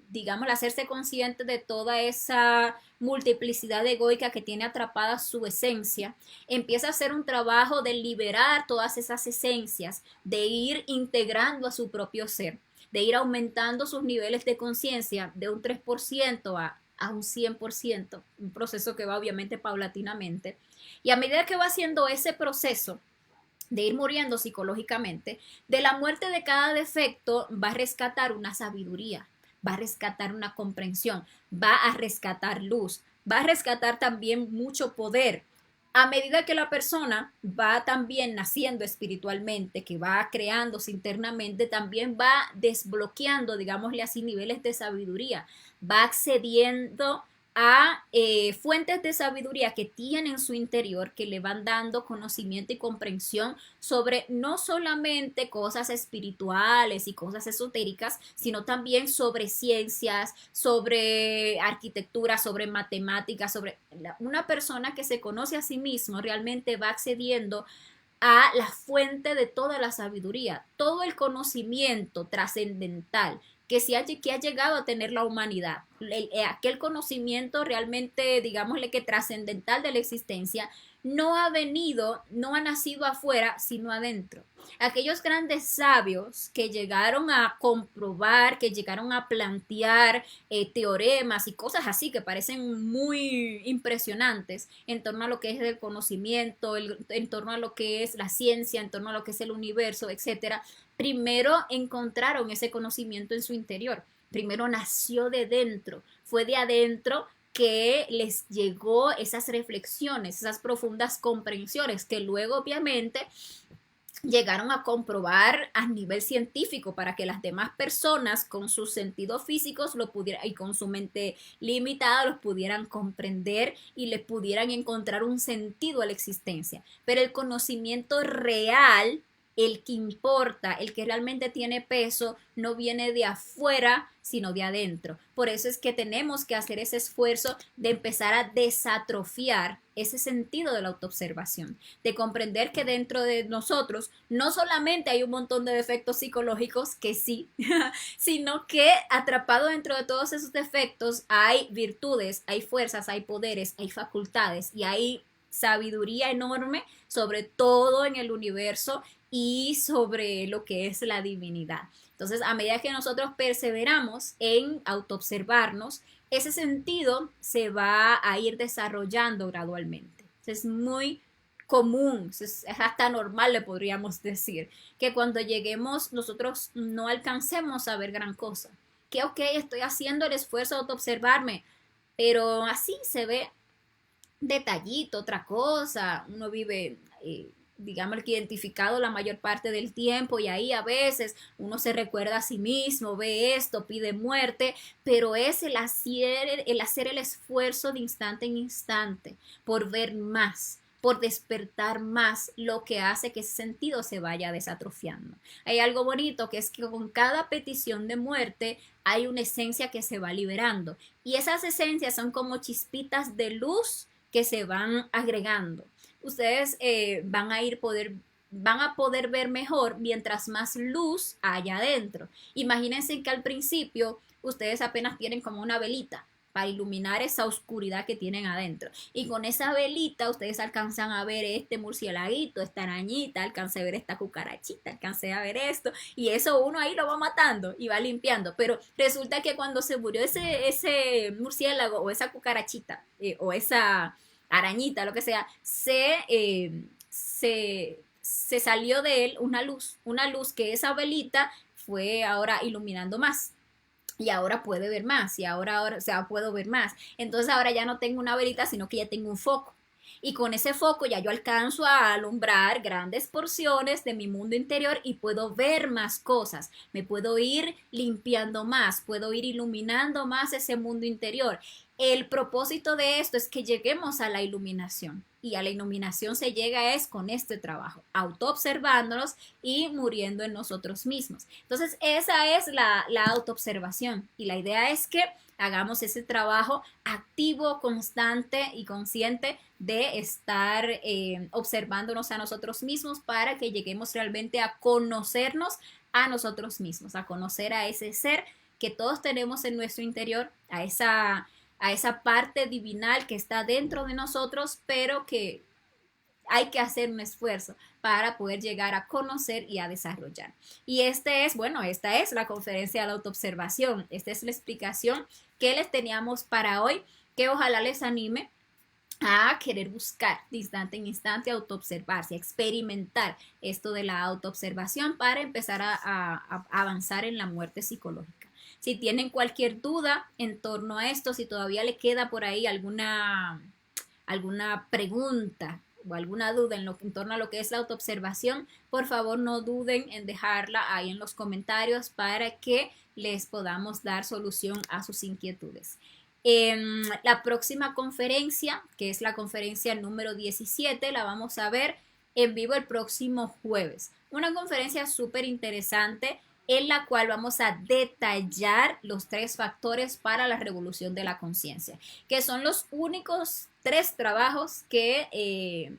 Speaker 1: digamos, a hacerse consciente de toda esa multiplicidad egoica que tiene atrapada su esencia, empieza a hacer un trabajo de liberar todas esas esencias, de ir integrando a su propio ser, de ir aumentando sus niveles de conciencia de un 3% a un 100%, un proceso que va obviamente paulatinamente. Y a medida que va haciendo ese proceso de ir muriendo psicológicamente, de la muerte de cada defecto va a rescatar una sabiduría, va a rescatar una comprensión, va a rescatar luz, va a rescatar también mucho poder. A medida que la persona va también naciendo espiritualmente, que va creándose internamente, también va desbloqueando, digámosle así, niveles de sabiduría, va accediendo a fuentes de sabiduría que tiene en su interior, que le van dando conocimiento y comprensión sobre no solamente cosas espirituales y cosas esotéricas, sino también sobre ciencias, sobre arquitectura, sobre matemáticas, una persona que se conoce a sí mismo realmente va accediendo a la fuente de toda la sabiduría, todo el conocimiento trascendental que ha llegado a tener la humanidad, aquel conocimiento realmente, digámosle que trascendental de la existencia, no ha venido, no ha nacido afuera, sino adentro. Aquellos grandes sabios que llegaron a comprobar, que llegaron a plantear teoremas y cosas así que parecen muy impresionantes en torno a lo que es el conocimiento, en torno a lo que es la ciencia, en torno a lo que es el universo, etcétera. Primero encontraron ese conocimiento en su interior. Primero nació de dentro, fue de adentro que les llegó esas reflexiones, esas profundas comprensiones que luego obviamente llegaron a comprobar a nivel científico para que las demás personas con sus sentidos físicos lo pudieran y con su mente limitada los pudieran comprender y les pudieran encontrar un sentido a la existencia. Pero el conocimiento real, el que importa, el que realmente tiene peso, no viene de afuera, sino de adentro. Por eso es que tenemos que hacer ese esfuerzo de empezar a desatrofiar ese sentido de la autoobservación, de comprender que dentro de nosotros no solamente hay un montón de defectos psicológicos, que sí, sino que atrapado dentro de todos esos defectos hay virtudes, hay fuerzas, hay poderes, hay facultades y hay sabiduría enorme sobre todo en el universo y sobre lo que es la divinidad. Entonces, a medida que nosotros perseveramos en autoobservarnos, ese sentido se va a ir desarrollando gradualmente. Es muy común, es hasta normal, le podríamos decir, que cuando lleguemos nosotros no alcancemos a ver gran cosa. Que ok, estoy haciendo el esfuerzo de autoobservarme, pero así se ve detallito, otra cosa, uno vive digamos que identificado la mayor parte del tiempo y ahí a veces uno se recuerda a sí mismo, ve esto, pide muerte, pero es el hacer el esfuerzo de instante en instante por ver más, por despertar más, lo que hace que ese sentido se vaya desatrofiando. Hay algo bonito que es que con cada petición de muerte hay una esencia que se va liberando y esas esencias son como chispitas de luz que se van agregando. Ustedes van a poder ver mejor mientras más luz haya adentro. Imagínense que al principio ustedes apenas tienen como una velita para iluminar esa oscuridad que tienen adentro. Y con esa velita ustedes alcanzan a ver este murcielaguito, esta arañita, alcancé a ver esta cucarachita, alcancé a ver esto. Y eso uno ahí lo va matando y va limpiando. Pero resulta que cuando se murió ese murciélago o esa cucarachita o esa arañita, lo que sea, se salió de él una luz que esa velita fue ahora iluminando más. Y ahora puede ver más, y ahora, o sea, puedo ver más. Entonces ahora ya no tengo una velita, sino que ya tengo un foco. Y con ese foco ya yo alcanzo a alumbrar grandes porciones de mi mundo interior y puedo ver más cosas. Me puedo ir limpiando más, puedo ir iluminando más ese mundo interior. El propósito de esto es que lleguemos a la iluminación, y a la iluminación se llega es con este trabajo, autoobservándonos y muriendo en nosotros mismos. Entonces esa es la autoobservación, y la idea es que hagamos ese trabajo activo, constante y consciente de estar observándonos a nosotros mismos para que lleguemos realmente a conocernos a nosotros mismos, a conocer a ese ser que todos tenemos en nuestro interior, a esa parte divinal que está dentro de nosotros, pero que hay que hacer un esfuerzo para poder llegar a conocer y a desarrollar. Y esta es la conferencia de la autoobservación. Esta es la explicación que les teníamos para hoy, que ojalá les anime a querer buscar de instante en instante, autoobservarse, a experimentar esto de la autoobservación para empezar a avanzar en la muerte psicológica. Si tienen cualquier duda en torno a esto, si todavía le queda por ahí alguna pregunta o alguna duda en torno a lo que es la autoobservación, por favor no duden en dejarla ahí en los comentarios para que les podamos dar solución a sus inquietudes. La próxima conferencia, que es la conferencia número 17, la vamos a ver en vivo el próximo jueves. Una conferencia súper interesante en la cual vamos a detallar los 3 factores para la revolución de la conciencia, que son los únicos 3 trabajos que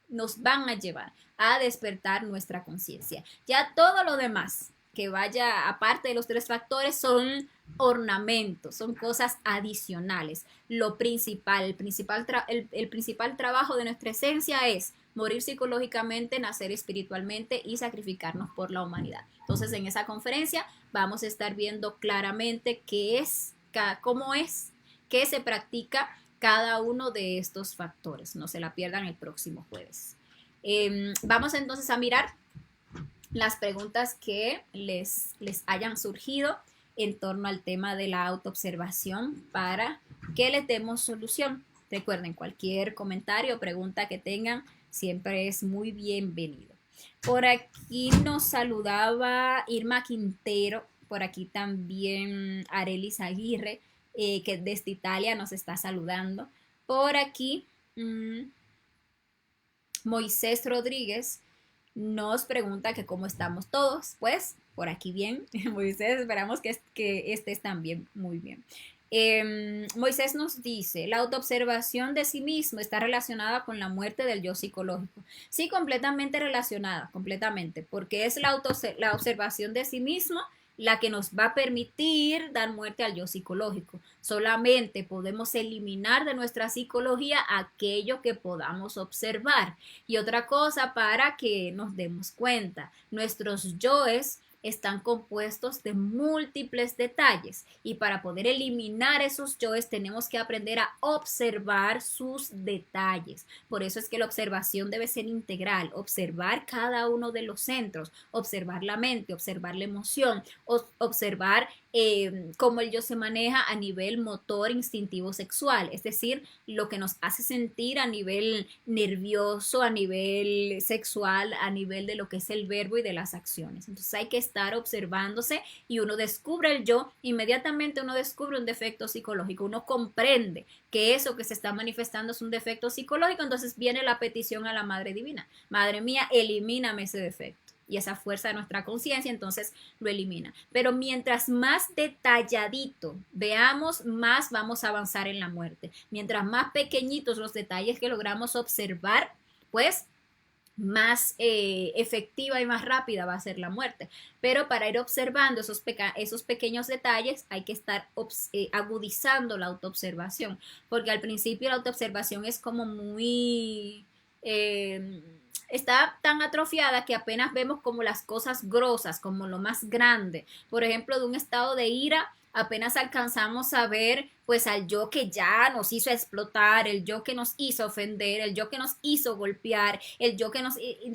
Speaker 1: nos van a llevar a despertar nuestra conciencia. Ya todo lo demás que vaya aparte de los 3 factores son ornamentos, son cosas adicionales. Lo principal, el principal trabajo de nuestra esencia es morir psicológicamente, nacer espiritualmente y sacrificarnos por la humanidad. Entonces, en esa conferencia vamos a estar viendo claramente cómo es que se practica cada uno de estos factores. No se la pierdan el próximo jueves. Vamos entonces a mirar las preguntas que les hayan surgido en torno al tema de la autoobservación para que les demos solución. Recuerden, cualquier comentario o pregunta que tengan siempre es muy bienvenido. Por aquí nos saludaba Irma Quintero, por aquí también Arelis Aguirre, que desde Italia nos está saludando. Por aquí Moisés Rodríguez nos pregunta que cómo estamos todos. Pues por aquí bien, Moisés, esperamos que estés también muy bien. Moisés nos dice, la autoobservación de sí mismo está relacionada con la muerte del yo psicológico. Sí, completamente relacionada, completamente, porque es la observación de sí mismo la que nos va a permitir dar muerte al yo psicológico. Solamente podemos eliminar de nuestra psicología aquello que podamos observar. Y otra cosa para que nos demos cuenta, nuestros yoes están compuestos de múltiples detalles, y para poder eliminar esos yoes tenemos que aprender a observar sus detalles. Por eso es que la observación debe ser integral, observar cada uno de los centros, observar la mente, observar la emoción, observar cómo el yo se maneja a nivel motor instintivo sexual, es decir, lo que nos hace sentir a nivel nervioso, a nivel sexual, a nivel de lo que es el verbo y de las acciones. Entonces hay que estar observándose, y uno descubre el yo, inmediatamente uno descubre un defecto psicológico, uno comprende que eso que se está manifestando es un defecto psicológico. Entonces viene la petición a la Madre Divina: Madre mía, elimíname ese defecto. Y esa fuerza de nuestra conciencia entonces lo elimina. Pero mientras más detalladito veamos, más vamos a avanzar en la muerte. Mientras más pequeñitos los detalles que logramos observar, pues más efectiva y más rápida va a ser la muerte. Pero para ir observando esos pequeños detalles hay que estar agudizando la autoobservación, porque al principio la autoobservación es como muy... está tan atrofiada que apenas vemos como las cosas grosas, como lo más grande. Por ejemplo, de un estado de ira apenas alcanzamos a ver pues al yo que ya nos hizo explotar, el yo que nos hizo ofender, el yo que nos hizo golpear, el yo que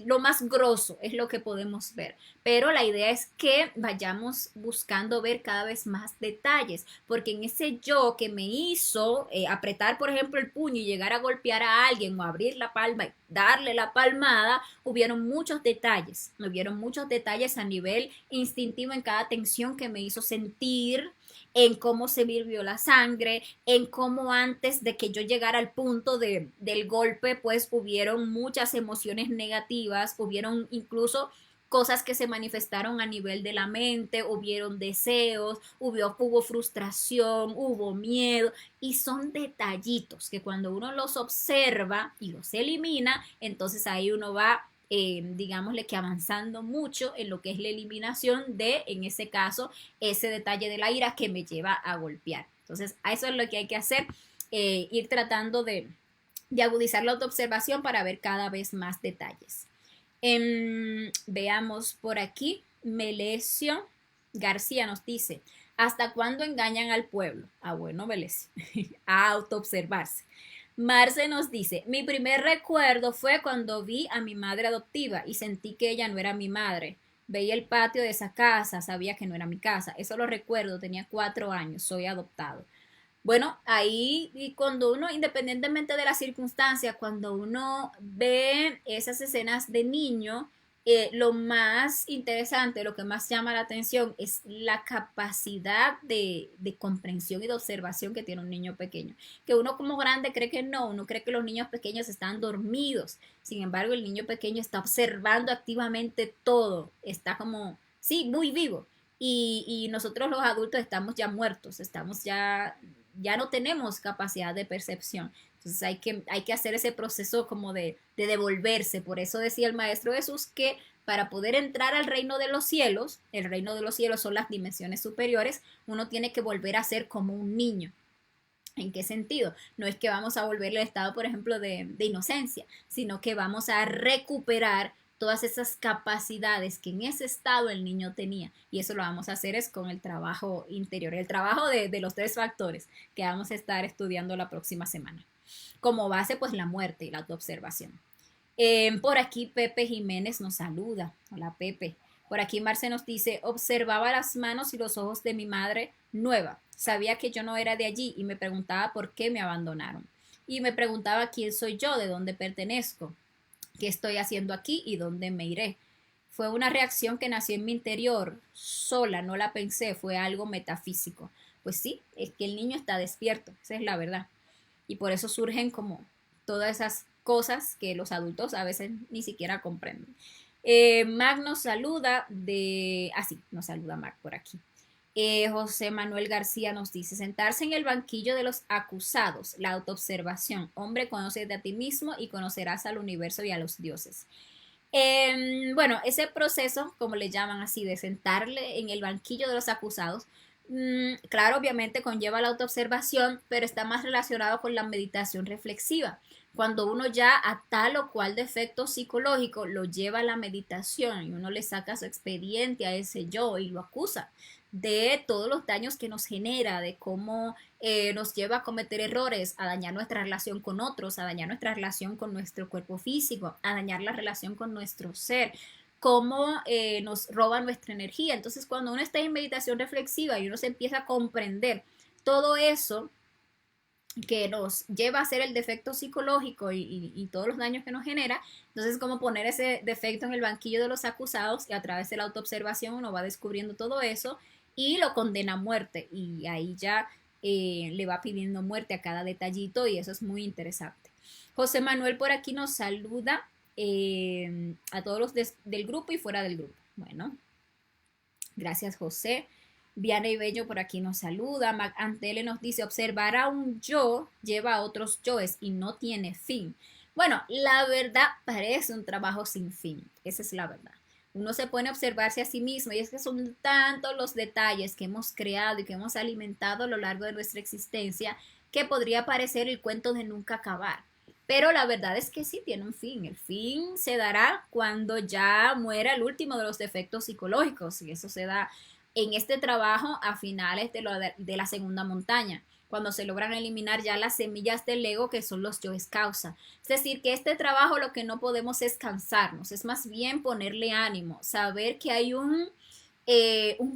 Speaker 1: lo más grosso es lo que podemos ver. Pero la idea es que vayamos buscando ver cada vez más detalles, porque en ese yo que me hizo apretar, por ejemplo, el puño y llegar a golpear a alguien, o abrir la palma y darle la palmada, hubieron muchos detalles a nivel instintivo en cada tensión que me hizo sentir, en cómo se me hirvió la sangre, sangre, en cómo antes de que yo llegara al punto del golpe, pues hubieron muchas emociones negativas, hubieron incluso cosas que se manifestaron a nivel de la mente, hubieron deseos, hubo frustración, hubo miedo, y son detallitos que cuando uno los observa y los elimina, entonces ahí uno va, digámosle que avanzando mucho en lo que es la eliminación de, en ese caso, ese detalle de la ira que me lleva a golpear. Entonces, a eso es lo que hay que hacer, ir tratando de agudizar la autoobservación para ver cada vez más detalles. Veamos por aquí, Melesio García nos dice, ¿hasta cuándo engañan al pueblo? Ah, bueno, Melesio, a autoobservarse. Marce nos dice, mi primer recuerdo fue cuando vi a mi madre adoptiva y sentí que ella no era mi madre. Veía el patio de esa casa, sabía que no era mi casa. Eso lo recuerdo, tenía 4 años, soy adoptado. Bueno, ahí y cuando uno, independientemente de las circunstancias, cuando uno ve esas escenas de niño, lo más interesante, lo que más llama la atención es la capacidad de comprensión y de observación que tiene un niño pequeño. Que uno como grande cree que no, uno cree que los niños pequeños están dormidos. Sin embargo, el niño pequeño está observando activamente todo, está como, sí, muy vivo. Y nosotros los adultos estamos ya muertos, estamos ya no tenemos capacidad de percepción. Entonces hay que hacer ese proceso como de devolverse. Por eso decía el Maestro Jesús que para poder entrar al reino de los cielos, el reino de los cielos son las dimensiones superiores, uno tiene que volver a ser como un niño. ¿En qué sentido? No es que vamos a volverle al estado, por ejemplo, de inocencia, sino que vamos a recuperar todas esas capacidades que en ese estado el niño tenía. Y eso lo vamos a hacer es con el trabajo interior, el trabajo de los 3 factores que vamos a estar estudiando la próxima semana. Como base, pues la muerte y la autoobservación. Por aquí Pepe Jiménez nos saluda. Hola Pepe. Por aquí Marce nos dice, observaba las manos y los ojos de mi madre nueva. Sabía que yo no era de allí y me preguntaba por qué me abandonaron. Y me preguntaba quién soy yo, de dónde pertenezco, qué estoy haciendo aquí y dónde me iré. Fue una reacción que nació en mi interior, sola, no la pensé, fue algo metafísico. Pues sí, es que el niño está despierto, esa es la verdad. Y por eso surgen como todas esas cosas que los adultos a veces ni siquiera comprenden. Mac nos saluda nos saluda Mac por aquí. José Manuel García nos dice, sentarse en el banquillo de los acusados, la autoobservación. Hombre, conócete a ti mismo y conocerás al universo y a los dioses. Bueno, ese proceso, como le llaman así, de sentarle en el banquillo de los acusados, claro, obviamente conlleva la autoobservación, pero está más relacionado con la meditación reflexiva. Cuando uno ya a tal o cual defecto psicológico lo lleva a la meditación y uno le saca su expediente a ese yo y lo acusa de todos los daños que nos genera, de cómo nos lleva a cometer errores, a dañar nuestra relación con otros, a dañar nuestra relación con nuestro cuerpo físico, a dañar la relación con nuestro ser, cómo nos roba nuestra energía. Entonces, cuando uno está en meditación reflexiva y uno se empieza a comprender todo eso que nos lleva a ser el defecto psicológico y todos los daños que nos genera, entonces como poner ese defecto en el banquillo de los acusados y a través de la autoobservación uno va descubriendo todo eso y lo condena a muerte y ahí ya le va pidiendo muerte a cada detallito y eso es muy interesante. José Manuel por aquí nos saluda a todos los del grupo y fuera del grupo. Bueno, gracias José. Vianey Bello por aquí nos saluda. Mac Antele nos dice, observar a un yo lleva a otros yoes y no tiene fin. Bueno, la verdad parece un trabajo sin fin. Esa es la verdad. Uno se pone a observarse a sí mismo y es que son tantos los detalles que hemos creado y que hemos alimentado a lo largo de nuestra existencia que podría parecer el cuento de nunca acabar. Pero la verdad es que sí tiene un fin. El fin se dará cuando ya muera el último de los defectos psicológicos y eso se da en este trabajo a finales de la segunda montaña, cuando se logran eliminar ya las semillas del ego que son los yoes causa. Es decir, que este trabajo lo que no podemos es cansarnos, es más bien ponerle ánimo, saber que hay un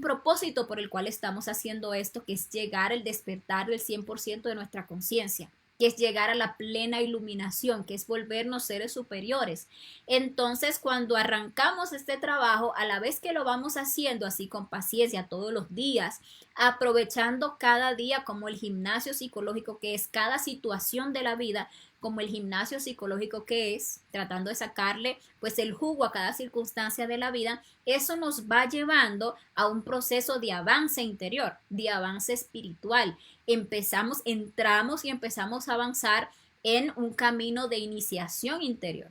Speaker 1: propósito por el cual estamos haciendo esto, que es llegar al despertar del 100% de nuestra conciencia. que es llegar a la plena iluminación, que es volvernos seres superiores. Entonces, cuando arrancamos este trabajo, a la vez que lo vamos haciendo así con paciencia todos los días, aprovechando cada día como el gimnasio psicológico que es cada situación de la vida, como el gimnasio psicológico que es, tratando de sacarle pues el jugo a cada circunstancia de la vida, eso nos va llevando a un proceso de avance interior, de avance espiritual. Entramos y empezamos a avanzar en un camino de iniciación interior,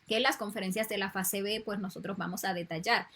Speaker 1: que en las conferencias de la fase B pues nosotros vamos a detallar.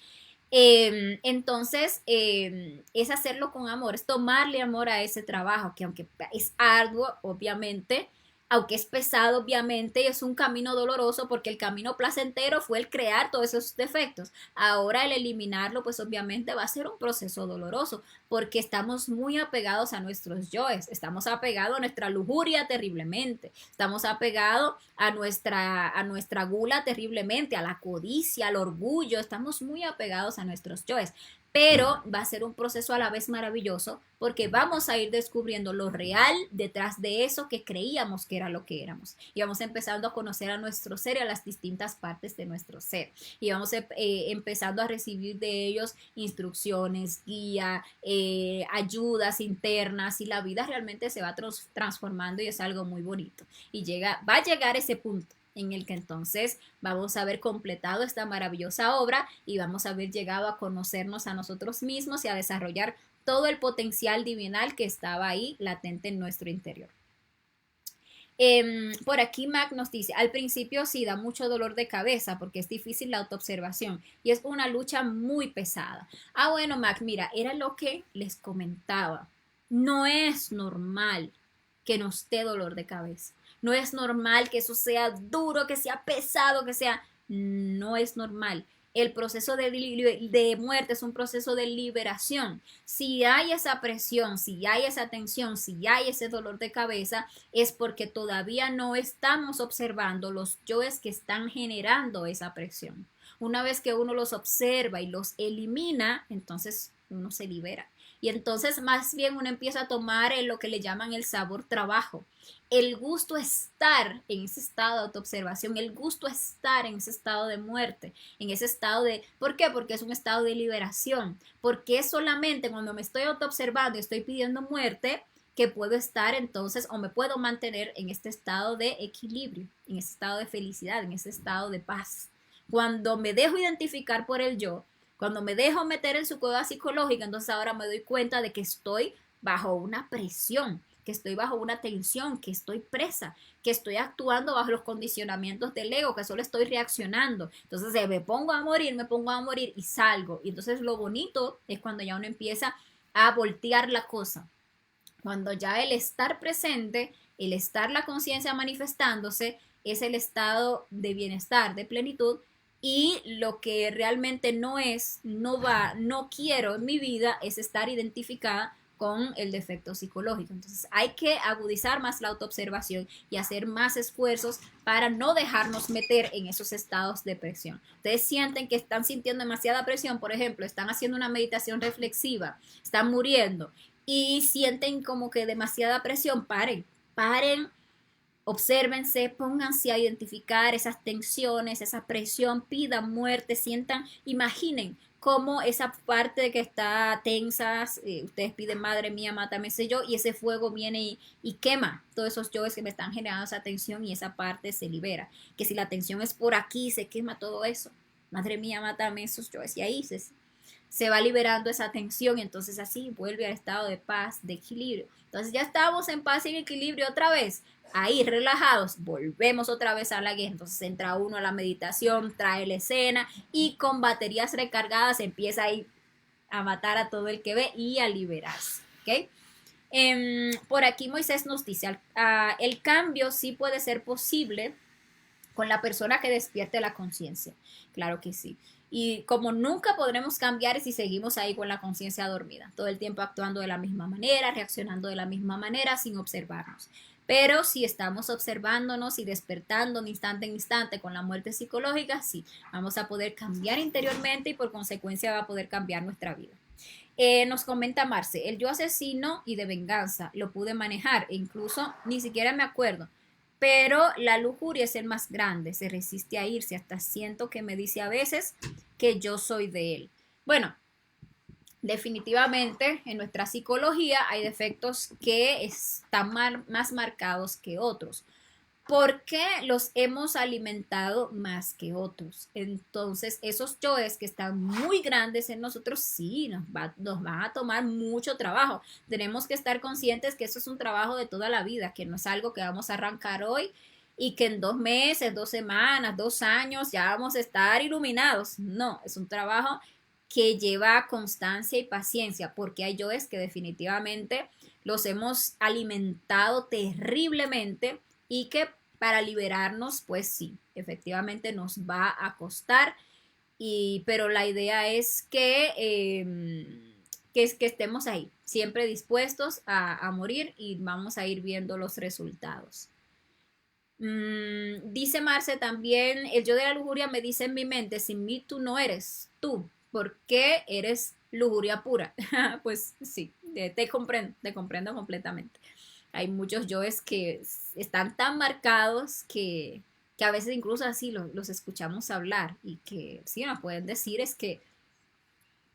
Speaker 1: Entonces, es hacerlo con amor, es tomarle amor a ese trabajo, que aunque es arduo, obviamente, aunque es pesado, obviamente, es un camino doloroso porque el camino placentero fue el crear todos esos defectos. Ahora el eliminarlo, pues obviamente va a ser un proceso doloroso porque estamos muy apegados a nuestros yoes, estamos apegados a nuestra lujuria terriblemente, estamos apegados a nuestra gula terriblemente, a la codicia, al orgullo, estamos muy apegados a nuestros yoes. Pero va a ser un proceso a la vez maravilloso porque vamos a ir descubriendo lo real detrás de eso que creíamos que era lo que éramos. Y vamos empezando a conocer a nuestro ser y a las distintas partes de nuestro ser. Y vamos empezando a recibir de ellos instrucciones, guía, ayudas internas y la vida realmente se va transformando y es algo muy bonito. Y va a llegar ese punto en el que entonces vamos a haber completado esta maravillosa obra y vamos a haber llegado a conocernos a nosotros mismos y a desarrollar todo el potencial divinal que estaba ahí latente en nuestro interior. Por aquí Mac nos dice, al principio sí da mucho dolor de cabeza porque es difícil la autoobservación y es una lucha muy pesada. Ah, bueno, Mac, mira, era lo que les comentaba. No es normal que nos dé dolor de cabeza. No es normal que eso sea duro, que sea pesado, que sea... No es normal. El proceso de muerte es un proceso de liberación. Si hay esa presión, si hay esa tensión, si hay ese dolor de cabeza, es porque todavía no estamos observando los yoes que están generando esa presión. Una vez que uno los observa y los elimina, entonces uno se libera. Y entonces más bien uno empieza a tomar lo que le llaman el sabor trabajo. El gusto estar en ese estado de autoobservación, el gusto estar en ese estado de muerte, en ese estado de... ¿Por qué? Porque es un estado de liberación. Porque es solamente cuando me estoy autoobservando y estoy pidiendo muerte que puedo estar entonces o me puedo mantener en este estado de equilibrio, en ese estado de felicidad, en ese estado de paz. Cuando me dejo identificar por el yo, cuando me dejo meter en su cueva psicológica, entonces ahora me doy cuenta de que estoy bajo una presión, que estoy bajo una tensión, que estoy presa, que estoy actuando bajo los condicionamientos del ego, que solo estoy reaccionando. Entonces me pongo a morir y salgo. Y entonces lo bonito es cuando ya uno empieza a voltear la cosa. Cuando ya el estar presente, el estar la conciencia manifestándose, es el estado de bienestar, de plenitud, y lo que realmente no es, no va, no quiero en mi vida es estar identificada con el defecto psicológico. Entonces hay que agudizar más la autoobservación y hacer más esfuerzos para no dejarnos meter en esos estados de presión. Ustedes sienten que están sintiendo demasiada presión, por ejemplo, están haciendo una meditación reflexiva, están muriendo y sienten como que demasiada presión, paren, obsérvense, pónganse a identificar esas tensiones, esa presión, pidan muerte, sientan, imaginen cómo esa parte que está tensa, ustedes piden, madre mía, mátame ese yo, y ese fuego viene y quema todos esos yoes que me están generando esa tensión y esa parte se libera. Que si la tensión es por aquí, se quema todo eso. Madre mía, mátame esos yoes, y ahí se va liberando esa tensión y entonces así vuelve al estado de paz, de equilibrio. Entonces ya estamos en paz y en equilibrio otra vez, ahí relajados, volvemos otra vez a la guerra. Entonces entra uno a la meditación, trae la escena y con baterías recargadas empieza ahí a matar a todo el que ve y a liberarse. ¿Ok? Por aquí Moisés nos dice, el cambio sí puede ser posible con la persona que despierte la conciencia. Claro que sí. Y como nunca podremos cambiar si seguimos ahí con la conciencia dormida, todo el tiempo actuando de la misma manera, reaccionando de la misma manera, sin observarnos. Pero si estamos observándonos y despertando de instante en instante con la muerte psicológica, sí, vamos a poder cambiar interiormente y por consecuencia va a poder cambiar nuestra vida. Nos comenta Marce, el yo asesino y de venganza lo pude manejar e incluso ni siquiera me acuerdo, pero la lujuria es el más grande, se resiste a irse, hasta siento que me dice a veces que yo soy de él. Bueno, definitivamente en nuestra psicología hay defectos que están más marcados que otros porque los hemos alimentado más que otros. Entonces, esos yoes que están muy grandes en nosotros, sí, nos van a tomar mucho trabajo. Tenemos que estar conscientes que eso es un trabajo de toda la vida, que no es algo que vamos a arrancar hoy y que en 2 meses, 2 semanas, 2 años ya vamos a estar iluminados. No, es un trabajo que lleva constancia y paciencia, porque hay yoes que definitivamente los hemos alimentado terriblemente y que para liberarnos, pues sí, efectivamente nos va a costar, pero la idea es que estemos ahí, siempre dispuestos a morir y vamos a ir viendo los resultados. Dice Marce también, el yo de la lujuria me dice en mi mente, sin mí tú no eres tú, porque eres lujuria pura. Pues sí, te comprendo completamente. Hay muchos yoes que están tan marcados que a veces incluso así los escuchamos hablar y que sí nos pueden decir es que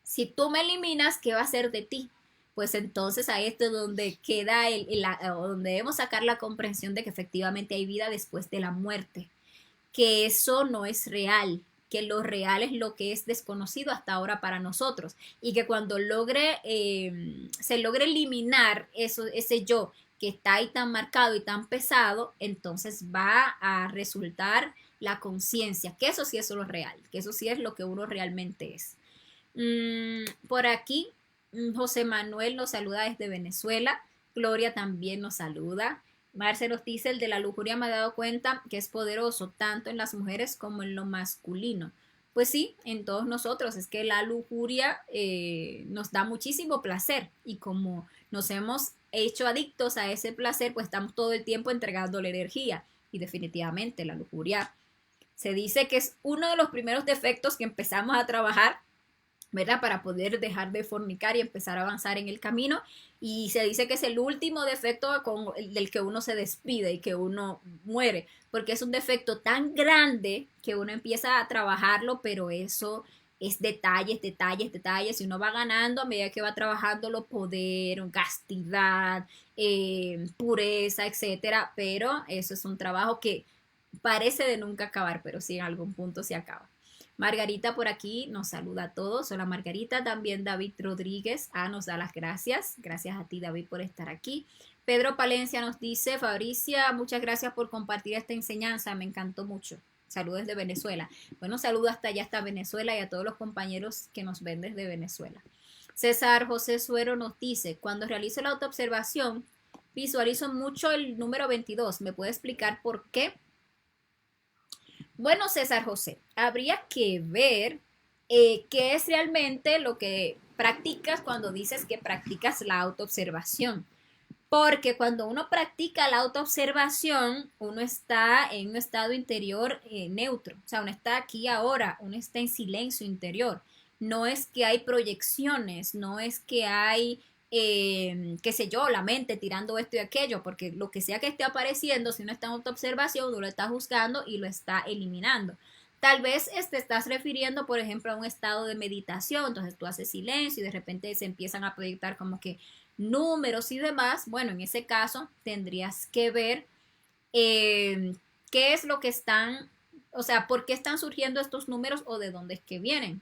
Speaker 1: si tú me eliminas, ¿qué va a ser de ti? Pues entonces ahí es donde queda donde debemos sacar la comprensión de que efectivamente hay vida después de la muerte, que eso no es real, que lo real es lo que es desconocido hasta ahora para nosotros y que cuando se logre eliminar ese yo que está ahí tan marcado y tan pesado, entonces va a resultar la conciencia, que eso sí es lo real, que eso sí es lo que uno realmente es. Por aquí, José Manuel nos saluda desde Venezuela. Gloria también nos saluda. Marce nos dice, el de la lujuria me ha dado cuenta que es poderoso tanto en las mujeres como en lo masculino. Pues sí, en todos nosotros. Es que la lujuria nos da muchísimo placer y como nos hemos hecho adictos a ese placer, pues estamos todo el tiempo entregando la energía. Y definitivamente la lujuria se dice que es uno de los primeros defectos que empezamos a trabajar, ¿verdad? Para poder dejar de fornicar y empezar a avanzar en el camino. Y se dice que es el último defecto del que uno se despide y que uno muere, porque es un defecto tan grande que uno empieza a trabajarlo, pero eso es detalles, detalles, detalles, y uno va ganando a medida que va trabajando lo poder, castidad, pureza, etcétera, pero eso es un trabajo que parece de nunca acabar, pero sí en algún punto se acaba. Margarita por aquí nos saluda a todos. Hola Margarita, también David Rodríguez nos da las gracias. Gracias a ti David por estar aquí. Pedro Palencia nos dice, Fabricia, muchas gracias por compartir esta enseñanza, me encantó mucho. Saludos desde Venezuela. Bueno, saludo hasta allá, hasta Venezuela y a todos los compañeros que nos ven desde Venezuela. César José Suero nos dice, cuando realizo la autoobservación, visualizo mucho el número 22. ¿Me puede explicar por qué? Bueno, César José, habría que ver qué es realmente lo que practicas cuando dices que practicas la autoobservación. Porque cuando uno practica la autoobservación, uno está en un estado interior neutro. O sea, uno está aquí ahora, uno está en silencio interior. No es que hay proyecciones, no es que hay, qué sé yo, la mente tirando esto y aquello, porque lo que sea que esté apareciendo, si uno está en autoobservación, uno lo está juzgando y lo está eliminando. Tal vez te estás refiriendo, por ejemplo, a un estado de meditación, entonces tú haces silencio y de repente se empiezan a proyectar como que números y demás. Bueno, en ese caso tendrías que ver qué es lo que están, o sea, por qué están surgiendo estos números o de dónde es que vienen.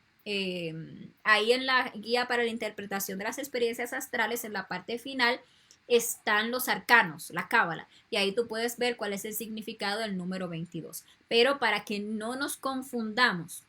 Speaker 1: Ahí en la guía para la interpretación de las experiencias astrales, en la parte final, están los arcanos, la cábala, y ahí tú puedes ver cuál es el significado del número 22. Pero para que no nos confundamos,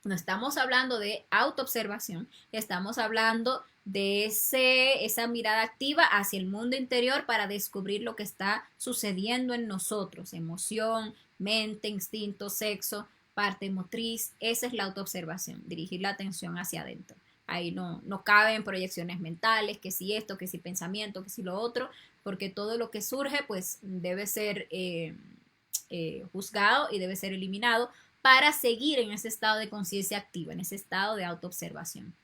Speaker 1: no estamos hablando de autoobservación, estamos hablando de esa mirada activa hacia el mundo interior para descubrir lo que está sucediendo en nosotros, emoción, mente, instinto, sexo, parte motriz. Esa es la autoobservación, dirigir la atención hacia adentro. Ahí no caben proyecciones mentales, que si esto, que si pensamiento, que si lo otro, porque todo lo que surge pues debe ser juzgado y debe ser eliminado para seguir en ese estado de conciencia activa, en ese estado de autoobservación.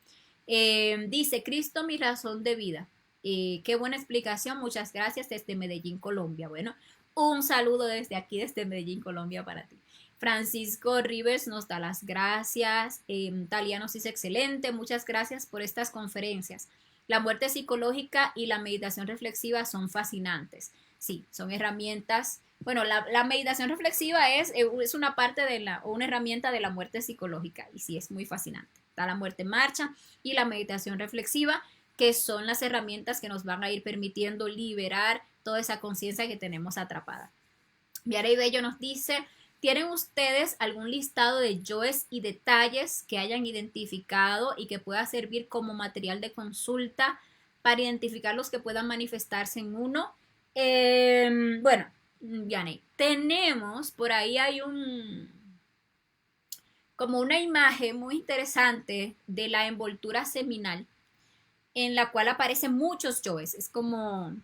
Speaker 1: Dice, Cristo, mi razón de vida. Qué buena explicación, muchas gracias desde Medellín, Colombia. Bueno, un saludo desde aquí, desde Medellín, Colombia para ti. Francisco Rivers nos da las gracias. Talia nos dice excelente, muchas gracias por estas conferencias. La muerte psicológica y la meditación reflexiva son fascinantes. Sí, son herramientas. Bueno, la meditación reflexiva es una parte de o una herramienta de la muerte psicológica y sí, es muy fascinante. Está la muerte en marcha y la meditación reflexiva, que son las herramientas que nos van a ir permitiendo liberar toda esa conciencia que tenemos atrapada. Viarey Bello nos dice, ¿tienen ustedes algún listado de yoes y detalles que hayan identificado y que pueda servir como material de consulta para identificar los que puedan manifestarse en uno? Bueno, Vianey, tenemos, por ahí hay como una imagen muy interesante de la envoltura seminal en la cual aparecen muchos yoes. Es como,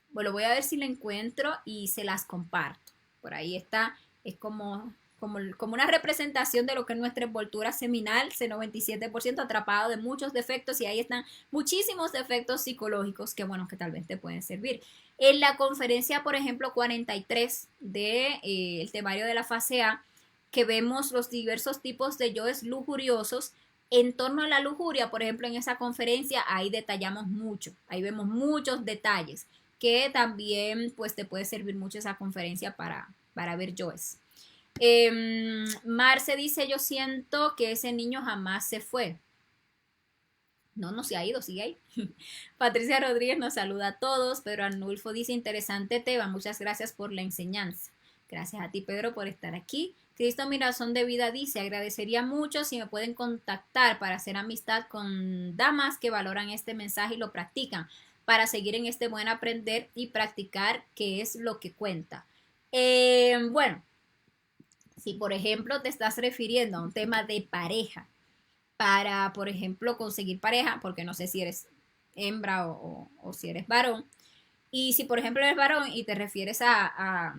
Speaker 1: bueno, voy a ver si la encuentro y se las comparto. Por ahí está, es como una representación de lo que es nuestra envoltura seminal, C97% atrapado de muchos defectos y ahí están muchísimos defectos psicológicos que, bueno, que tal vez te pueden servir. En la conferencia, por ejemplo, 43 de el temario de la fase A, que vemos los diversos tipos de yoes lujuriosos, en torno a la lujuria, por ejemplo, en esa conferencia, ahí detallamos mucho, ahí vemos muchos detalles que también pues te puede servir mucho esa conferencia para ver yoes. Marce dice, yo siento que ese niño jamás se fue. No se ha ido, sigue ahí. Patricia Rodríguez nos saluda a todos. Pedro Arnulfo dice, interesante tema, muchas gracias por la enseñanza. Gracias a ti, Pedro, por estar aquí. Cristo mi razón de vida dice, agradecería mucho si me pueden contactar para hacer amistad con damas que valoran este mensaje y lo practican, para seguir en este buen aprender y practicar, que es lo que cuenta. Bueno, si por ejemplo te estás refiriendo a un tema de pareja, para, por ejemplo, conseguir pareja, porque no sé si eres hembra o si eres varón, y si por ejemplo eres varón y te refieres a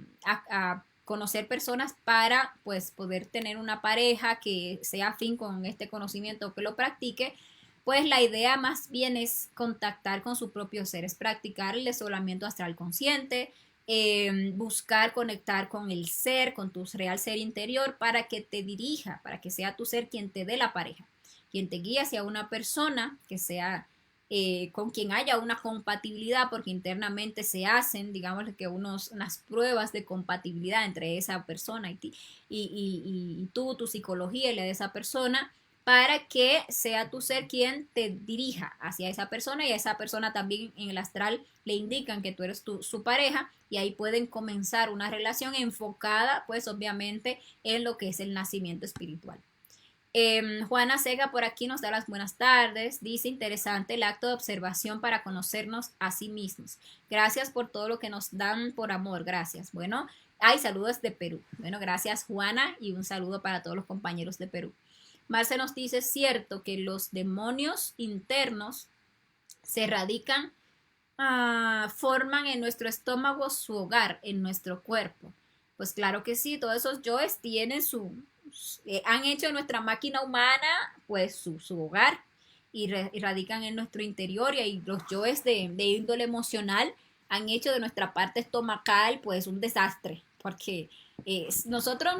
Speaker 1: conocer personas para pues poder tener una pareja que sea afín con este conocimiento, que lo practique, pues la idea más bien es contactar con su propio ser, es practicar el desolamiento astral consciente, buscar conectar con el ser, con tu real ser interior para que te dirija, para que sea tu ser quien te dé la pareja, quien te guíe hacia una persona que sea con quien haya una compatibilidad, porque internamente se hacen, digamos que unas pruebas de compatibilidad entre esa persona y tú, tu psicología y la de esa persona, para que sea tu ser quien te dirija hacia esa persona y a esa persona también en el astral le indican que tú eres su pareja y ahí pueden comenzar una relación enfocada pues obviamente en lo que es el nacimiento espiritual. Juana Sega por aquí nos da las buenas tardes. Dice, interesante el acto de observación para conocernos a sí mismos. Gracias por todo lo que nos dan por amor. Gracias. Bueno, hay saludos de Perú. Bueno, gracias Juana y un saludo para todos los compañeros de Perú. Marce nos dice, es cierto que los demonios internos se radican, forman en nuestro estómago su hogar, en nuestro cuerpo. Pues claro que sí, todos esos yoes tienen han hecho de nuestra máquina humana pues su hogar y radican en nuestro interior, y ahí los yoes de índole emocional han hecho de nuestra parte estomacal pues un desastre, porque nosotros,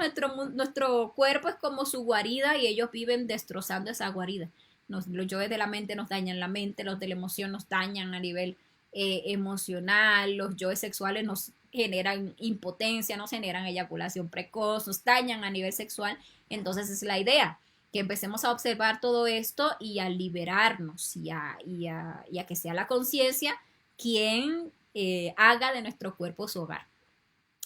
Speaker 1: nuestro cuerpo es como su guarida y ellos viven destrozando esa guarida. Los yoes de la mente nos dañan la mente, los de la emoción nos dañan a nivel emocional, los yoes sexuales nos generan impotencia, nos generan eyaculación precoz, nos dañan a nivel sexual. Entonces es la idea, que empecemos a observar todo esto y a liberarnos y a que sea la conciencia quien haga de nuestro cuerpo su hogar.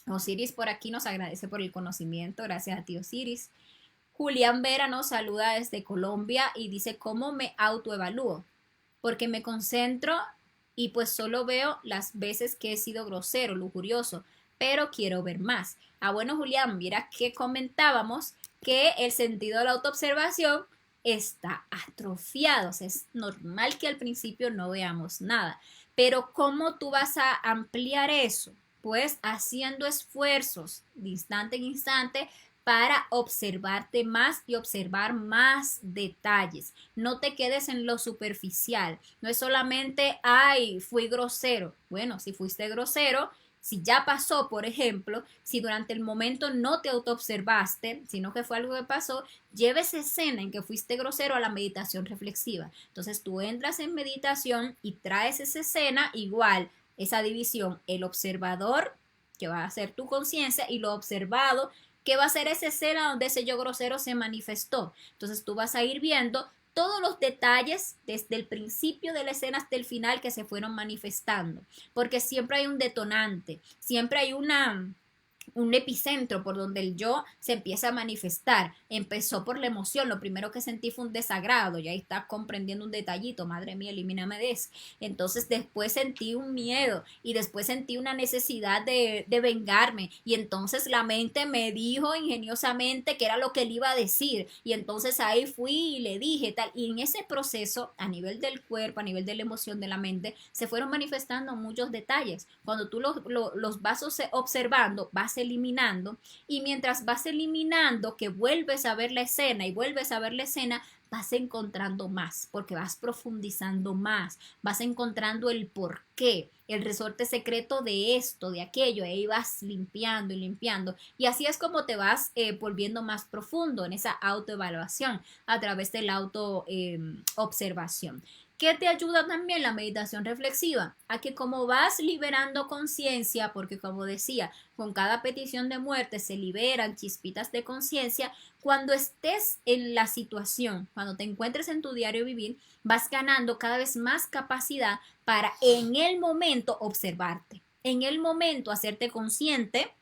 Speaker 1: Osiris por aquí nos agradece por el conocimiento, gracias a ti Osiris. Julián Vera nos saluda desde Colombia y dice, ¿cómo me autoevalúo? Porque me concentro y pues solo veo las veces que he sido grosero, lujurioso, pero quiero ver más. Bueno, Julián, mira que comentábamos que el sentido de la autoobservación está atrofiado. O sea, es normal que al principio no veamos nada, pero ¿cómo tú vas a ampliar eso? Pues haciendo esfuerzos de instante en instante para observarte más y observar más detalles. No te quedes en lo superficial. No es solamente, ay, fui grosero. Bueno, si fuiste grosero, si ya pasó, por ejemplo, si durante el momento no te autoobservaste, sino que fue algo que pasó, lleva esa escena en que fuiste grosero a la meditación reflexiva. Entonces tú entras en meditación y traes esa escena igual, esa división, el observador, que va a ser tu conciencia, y lo observado, que va a ser esa escena donde ese yo grosero se manifestó. Entonces tú vas a ir viendo todos los detalles desde el principio de la escena hasta el final que se fueron manifestando, porque siempre hay un detonante, siempre hay un epicentro por donde el yo se empieza a manifestar. Empezó por la emoción, lo primero que sentí fue un desagrado, ya ahí estás comprendiendo un detallito, madre mía, elimíname de eso. Entonces después sentí un miedo y después sentí una necesidad de vengarme, y entonces la mente me dijo ingeniosamente que era lo que él iba a decir, y entonces ahí fui y le dije tal, y en ese proceso a nivel del cuerpo, a nivel de la emoción, de la mente, se fueron manifestando muchos detalles. Cuando tú los vas observando, vas eliminando, y mientras vas eliminando, que vuelves a ver la escena y vuelves a ver la escena, vas encontrando más, porque vas profundizando más, vas encontrando el porqué, el resorte secreto de esto, de aquello, y ahí vas limpiando y limpiando, y así es como te vas volviendo más profundo en esa autoevaluación a través de la auto observación. ¿Qué te ayuda también la meditación reflexiva? A que como vas liberando conciencia, porque como decía, con cada petición de muerte se liberan chispitas de conciencia, cuando estés en la situación, cuando te encuentres en tu diario vivir, vas ganando cada vez más capacidad para en el momento observarte, en el momento hacerte consciente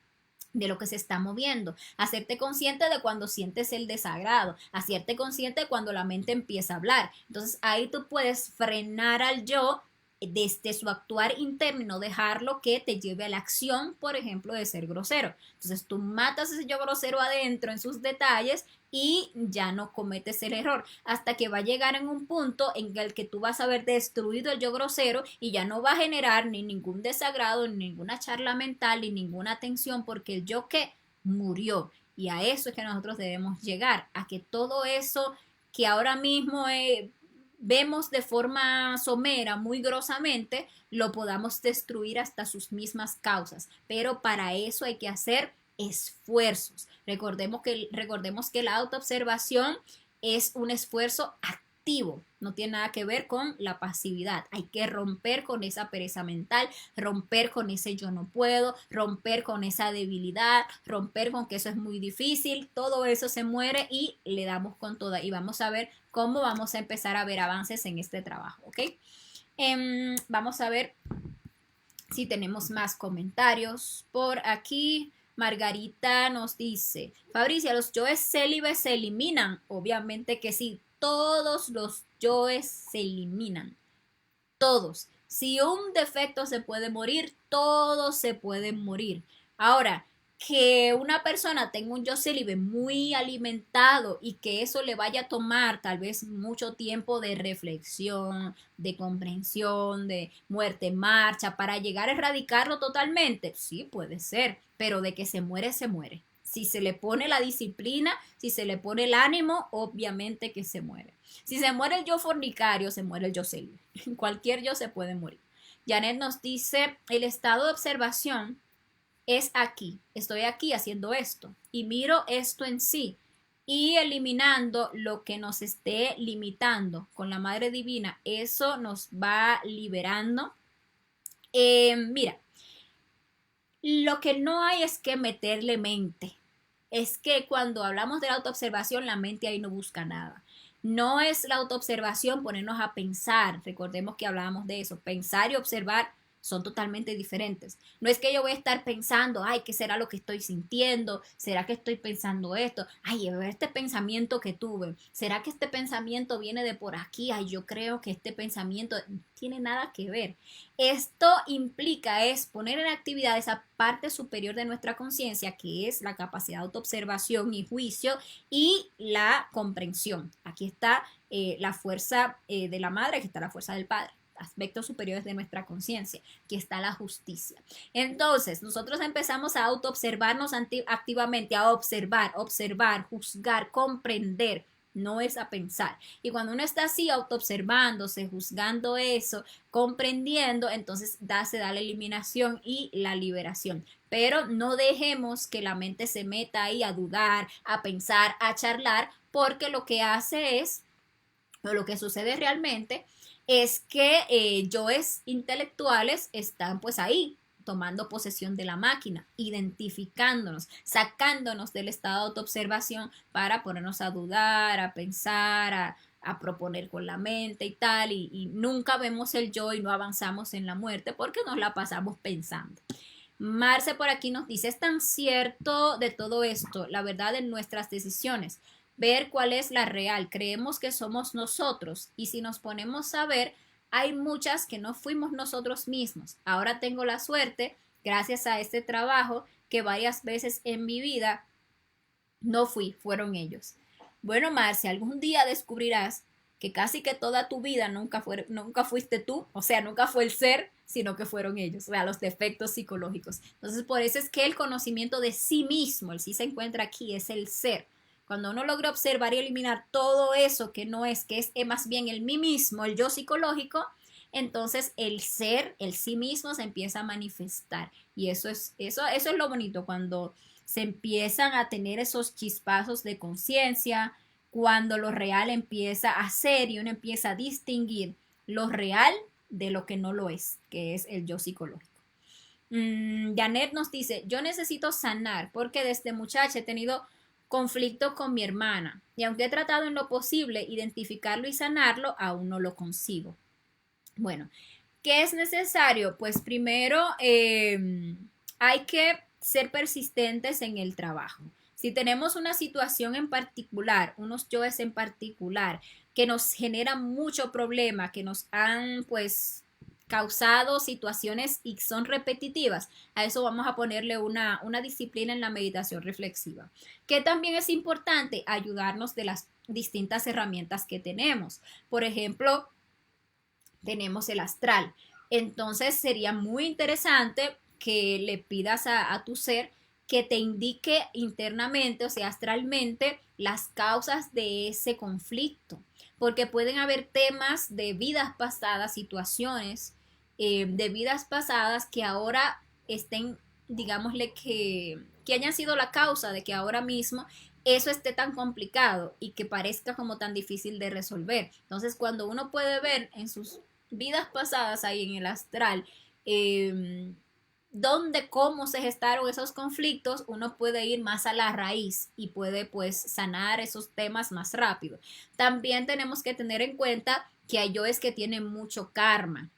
Speaker 1: de lo que se está moviendo, hacerte consciente de cuando sientes el desagrado, hacerte consciente de cuando la mente empieza a hablar. Entonces ahí tú puedes frenar al yo desde su actuar interno y no dejarlo que te lleve a la acción, por ejemplo, de ser grosero. Entonces tú matas ese yo grosero adentro en sus detalles y ya no cometes el error, hasta que va a llegar en un punto en el que tú vas a haber destruido el yo grosero y ya no va a generar ni ningún desagrado, ni ninguna charla mental, ni ninguna tensión, porque el yo que murió. Y a eso es que nosotros debemos llegar, a que todo eso que ahora mismo vemos de forma somera, muy grosamente, lo podamos destruir hasta sus mismas causas. Pero para eso hay que hacer esfuerzos. Recordemos que la autoobservación es un esfuerzo activo, no tiene nada que ver con la pasividad. Hay que romper con esa pereza mental, romper con ese yo no puedo, romper con esa debilidad, romper con que eso es muy difícil. Todo eso se muere y le damos con toda, y vamos a ver cómo vamos a empezar a ver avances en este trabajo, ¿ok? Vamos a ver si tenemos más comentarios por aquí. Margarita nos dice, Fabricia, ¿los yoes célibes se eliminan? Obviamente que sí, todos los yoes se eliminan, todos. Si un defecto se puede morir, todos se pueden morir. Ahora, que una persona tenga un yo célibe muy alimentado y que eso le vaya a tomar tal vez mucho tiempo de reflexión, de comprensión, de muerte en marcha para llegar a erradicarlo totalmente, sí puede ser, pero de que se muere, se muere. Si se le pone la disciplina, si se le pone el ánimo, obviamente que se muere. Si se muere el yo fornicario, se muere el yo célibe. Cualquier yo se puede morir. Janet nos dice, el estado de observación es aquí, estoy aquí haciendo esto y miro esto en sí y eliminando lo que nos esté limitando con la Madre Divina, eso nos va liberando. Mira, lo que no hay es que meterle mente. Es que cuando hablamos de la autoobservación, la mente ahí no busca nada. No es la autoobservación ponernos a pensar. Recordemos que hablábamos de eso. Pensar y observar son totalmente diferentes. No es que yo voy a estar pensando, ay, ¿qué será lo que estoy sintiendo? ¿Será que estoy pensando esto? Ay, este pensamiento que tuve, ¿será que este pensamiento viene de por aquí? Ay, yo creo que este pensamiento no tiene nada que ver. Esto implica es poner en actividad esa parte superior de nuestra conciencia, que es la capacidad de autoobservación y juicio y la comprensión. Aquí está la fuerza de la madre, aquí está la fuerza del padre. aspectos superiores de nuestra conciencia, que está la justicia. Entonces, nosotros empezamos a autoobservarnos activamente, a observar, juzgar, comprender. No es a pensar. Y cuando uno está así autoobservándose, juzgando eso, comprendiendo, entonces se da la eliminación y la liberación. Pero no dejemos que la mente se meta ahí a dudar, a pensar, a charlar, porque lo que hace es, o lo que sucede realmente, es que yoes intelectuales están pues ahí tomando posesión de la máquina, identificándonos, sacándonos del estado de autoobservación para ponernos a dudar, a pensar, a proponer con la mente y tal, y nunca vemos el yo y no avanzamos en la muerte porque nos la pasamos pensando. Marce por aquí nos dice, es tan cierto de todo esto, la verdad en nuestras decisiones, ver cuál es la real, creemos que somos nosotros y si nos ponemos a ver, hay muchas que no fuimos nosotros mismos. Ahora tengo la suerte, gracias a este trabajo, que varias veces en mi vida no fueron ellos. Bueno, Marcia, algún día descubrirás que casi que toda tu vida nunca fuiste tú, o sea, nunca fue el ser, sino que fueron ellos, o sea, los defectos psicológicos. Entonces, por eso es que el conocimiento de sí mismo, el sí se encuentra aquí, es el ser. Cuando uno logra observar y eliminar todo eso que no es, que es más bien el mí mismo, el yo psicológico, entonces el ser, el sí mismo se empieza a manifestar. Y eso es lo bonito, cuando se empiezan a tener esos chispazos de conciencia, cuando lo real empieza a ser y uno empieza a distinguir lo real de lo que no lo es, que es el yo psicológico. Janet nos dice, yo necesito sanar porque desde muchacha he tenido conflicto con mi hermana y aunque he tratado en lo posible identificarlo y sanarlo, aún no lo consigo. Bueno, ¿qué es necesario? Pues primero hay que ser persistentes en el trabajo. Si tenemos una situación en particular, unos yoes en particular, que nos generan mucho problema, que nos han pues causado situaciones y son repetitivas, a eso vamos a ponerle una disciplina en la meditación reflexiva. Que también es importante ayudarnos de las distintas herramientas que tenemos. Por ejemplo, tenemos el astral. Entonces sería muy interesante que le pidas a tu ser que te indique internamente, o sea, astralmente, las causas de ese conflicto. Porque pueden haber temas de vidas pasadas, situaciones de vidas pasadas que ahora estén, digámosle que hayan sido la causa de que ahora mismo eso esté tan complicado y que parezca como tan difícil de resolver. Entonces, cuando uno puede ver en sus vidas pasadas ahí en el astral, cómo se gestaron esos conflictos, uno puede ir más a la raíz y puede pues sanar esos temas más rápido. También tenemos que tener en cuenta que hay yoes que tienen mucho karma.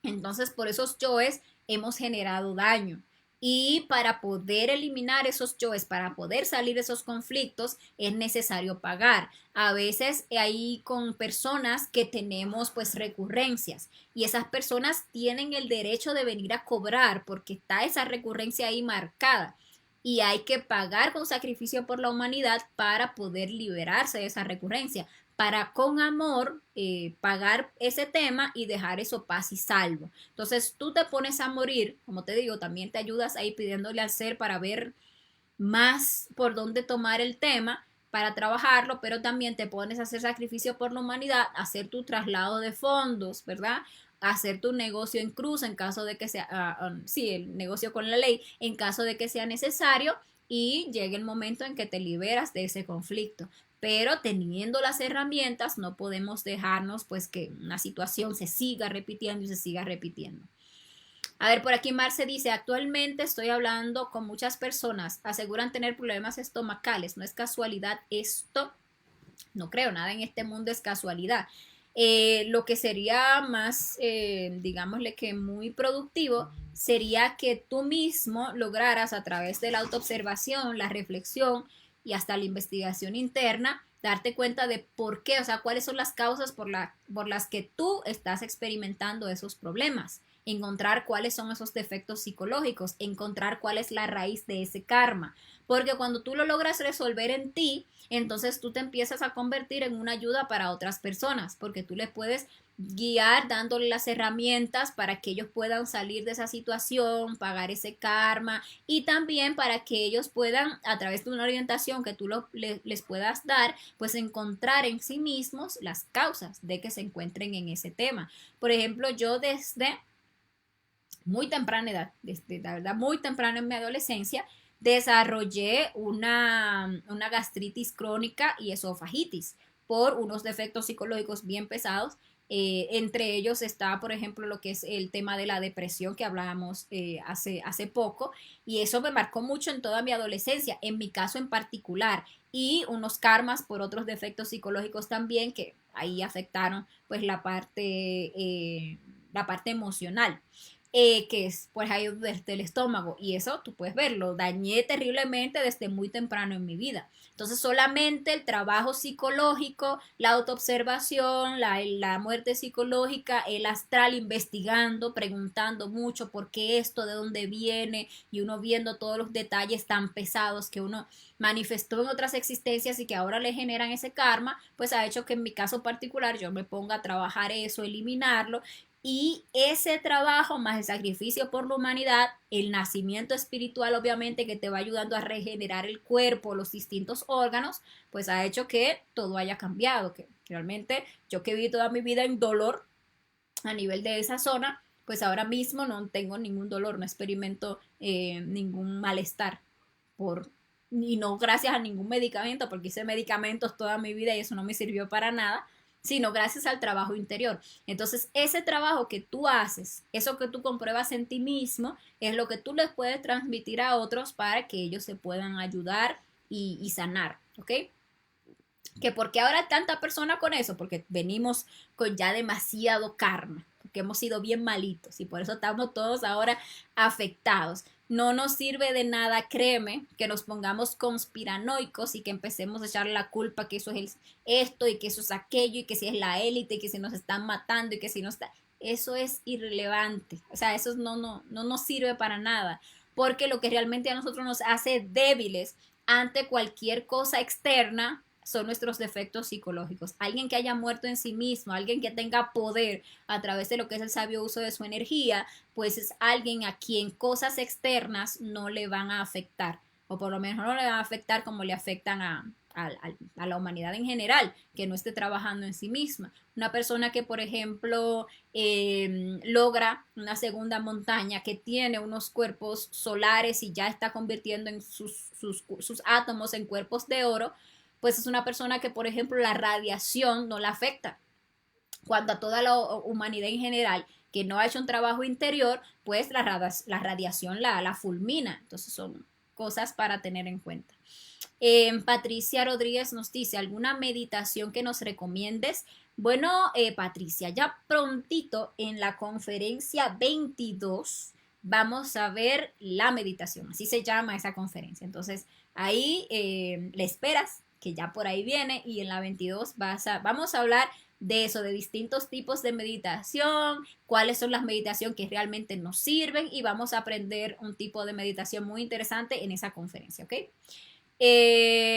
Speaker 1: Entonces, por esos yoes hemos generado daño. Y para poder eliminar esos yoes, para poder salir de esos conflictos, es necesario pagar. A veces hay con personas que tenemos pues recurrencias y esas personas tienen el derecho de venir a cobrar porque está esa recurrencia ahí marcada. Y hay que pagar con sacrificio por la humanidad para poder liberarse de esa recurrencia, para con amor pagar ese tema y dejar eso paz y salvo. Entonces tú te pones a morir, como te digo, también te ayudas ahí pidiéndole al ser para ver más por dónde tomar el tema para trabajarlo, pero también te pones a hacer sacrificio por la humanidad, a hacer tu traslado de fondos, ¿verdad? A hacer tu negocio en cruz en caso de que sea, sí, el negocio con la ley, en caso de que sea necesario y llegue el momento en que te liberas de ese conflicto. Pero teniendo las herramientas no podemos dejarnos pues que una situación se siga repitiendo y se siga repitiendo. A ver, por aquí Marce dice, actualmente estoy hablando con muchas personas, aseguran tener problemas estomacales, no es casualidad esto, no creo, nada en este mundo es casualidad. Lo que sería más, digámosle que muy productivo, sería que tú mismo lograras a través de la autoobservación, la reflexión y hasta la investigación interna, darte cuenta de por qué, o sea, cuáles son las causas por las que tú estás experimentando esos problemas. encontrar cuáles son esos defectos psicológicos, encontrar cuál es la raíz de ese karma. Porque cuando tú lo logras resolver en ti, entonces tú te empiezas a convertir en una ayuda para otras personas, porque tú les puedes guiar dándole las herramientas para que ellos puedan salir de esa situación, pagar ese karma y también para que ellos puedan, a través de una orientación que tú les puedas dar, pues encontrar en sí mismos las causas de que se encuentren en ese tema. Por ejemplo, yo desde muy temprana edad, desde la verdad muy temprano en mi adolescencia, desarrollé una gastritis crónica y esofagitis por unos defectos psicológicos bien pesados. Entre ellos está, por ejemplo, lo que es el tema de la depresión que hablábamos hace poco, y eso me marcó mucho en toda mi adolescencia, en mi caso en particular, y unos karmas por otros defectos psicológicos también que ahí afectaron pues la parte emocional, que es pues ahí desde el estómago, y eso tú puedes verlo, dañé terriblemente desde muy temprano en mi vida. Entonces solamente el trabajo psicológico, la autoobservación, la muerte psicológica, el astral investigando, preguntando mucho por qué esto, de dónde viene, y uno viendo todos los detalles tan pesados que uno manifestó en otras existencias y que ahora le generan ese karma, pues ha hecho que en mi caso particular yo me ponga a trabajar eso, eliminarlo, y ese trabajo más el sacrificio por la humanidad, el nacimiento espiritual obviamente que te va ayudando a regenerar el cuerpo, los distintos órganos, pues ha hecho que todo haya cambiado, que realmente yo que viví toda mi vida en dolor a nivel de esa zona, pues ahora mismo no tengo ningún dolor, no experimento ningún malestar por, y no gracias a ningún medicamento, porque hice medicamentos toda mi vida y eso no me sirvió para nada, sino gracias al trabajo interior. Entonces, ese trabajo que tú haces, eso que tú compruebas en ti mismo, es lo que tú les puedes transmitir a otros para que ellos se puedan ayudar y sanar, ¿ok? Que porque ahora tanta persona con eso, porque venimos con ya demasiado karma, porque hemos sido bien malitos y por eso estamos todos ahora afectados. No nos sirve de nada, créeme, que nos pongamos conspiranoicos y que empecemos a echar la culpa que eso es esto y que eso es aquello y que si es la élite y que si nos están matando y que si no está. Eso es irrelevante. O sea, eso no nos sirve para nada. Porque lo que realmente a nosotros nos hace débiles ante cualquier cosa externa son nuestros defectos psicológicos. Alguien que haya muerto en sí mismo, alguien que tenga poder a través de lo que es el sabio uso de su energía, pues es alguien a quien cosas externas no le van a afectar, o por lo menos no le van a afectar como le afectan a la humanidad en general, que no esté trabajando en sí misma. Una persona que, por ejemplo, logra una segunda montaña, que tiene unos cuerpos solares y ya está convirtiendo en sus átomos en cuerpos de oro, pues es una persona que, por ejemplo, la radiación no la afecta. Cuando a toda la humanidad en general que no ha hecho un trabajo interior, pues la radiación la fulmina. Entonces son cosas para tener en cuenta. Patricia Rodríguez nos dice, ¿alguna meditación que nos recomiendes? Bueno, Patricia, ya prontito en la conferencia 22 vamos a ver la meditación, así se llama esa conferencia. Entonces, ahí le esperas, que ya por ahí viene, y en la 22 vamos a hablar de eso, de distintos tipos de meditación, cuáles son las meditaciones que realmente nos sirven, y vamos a aprender un tipo de meditación muy interesante en esa conferencia, ¿ok?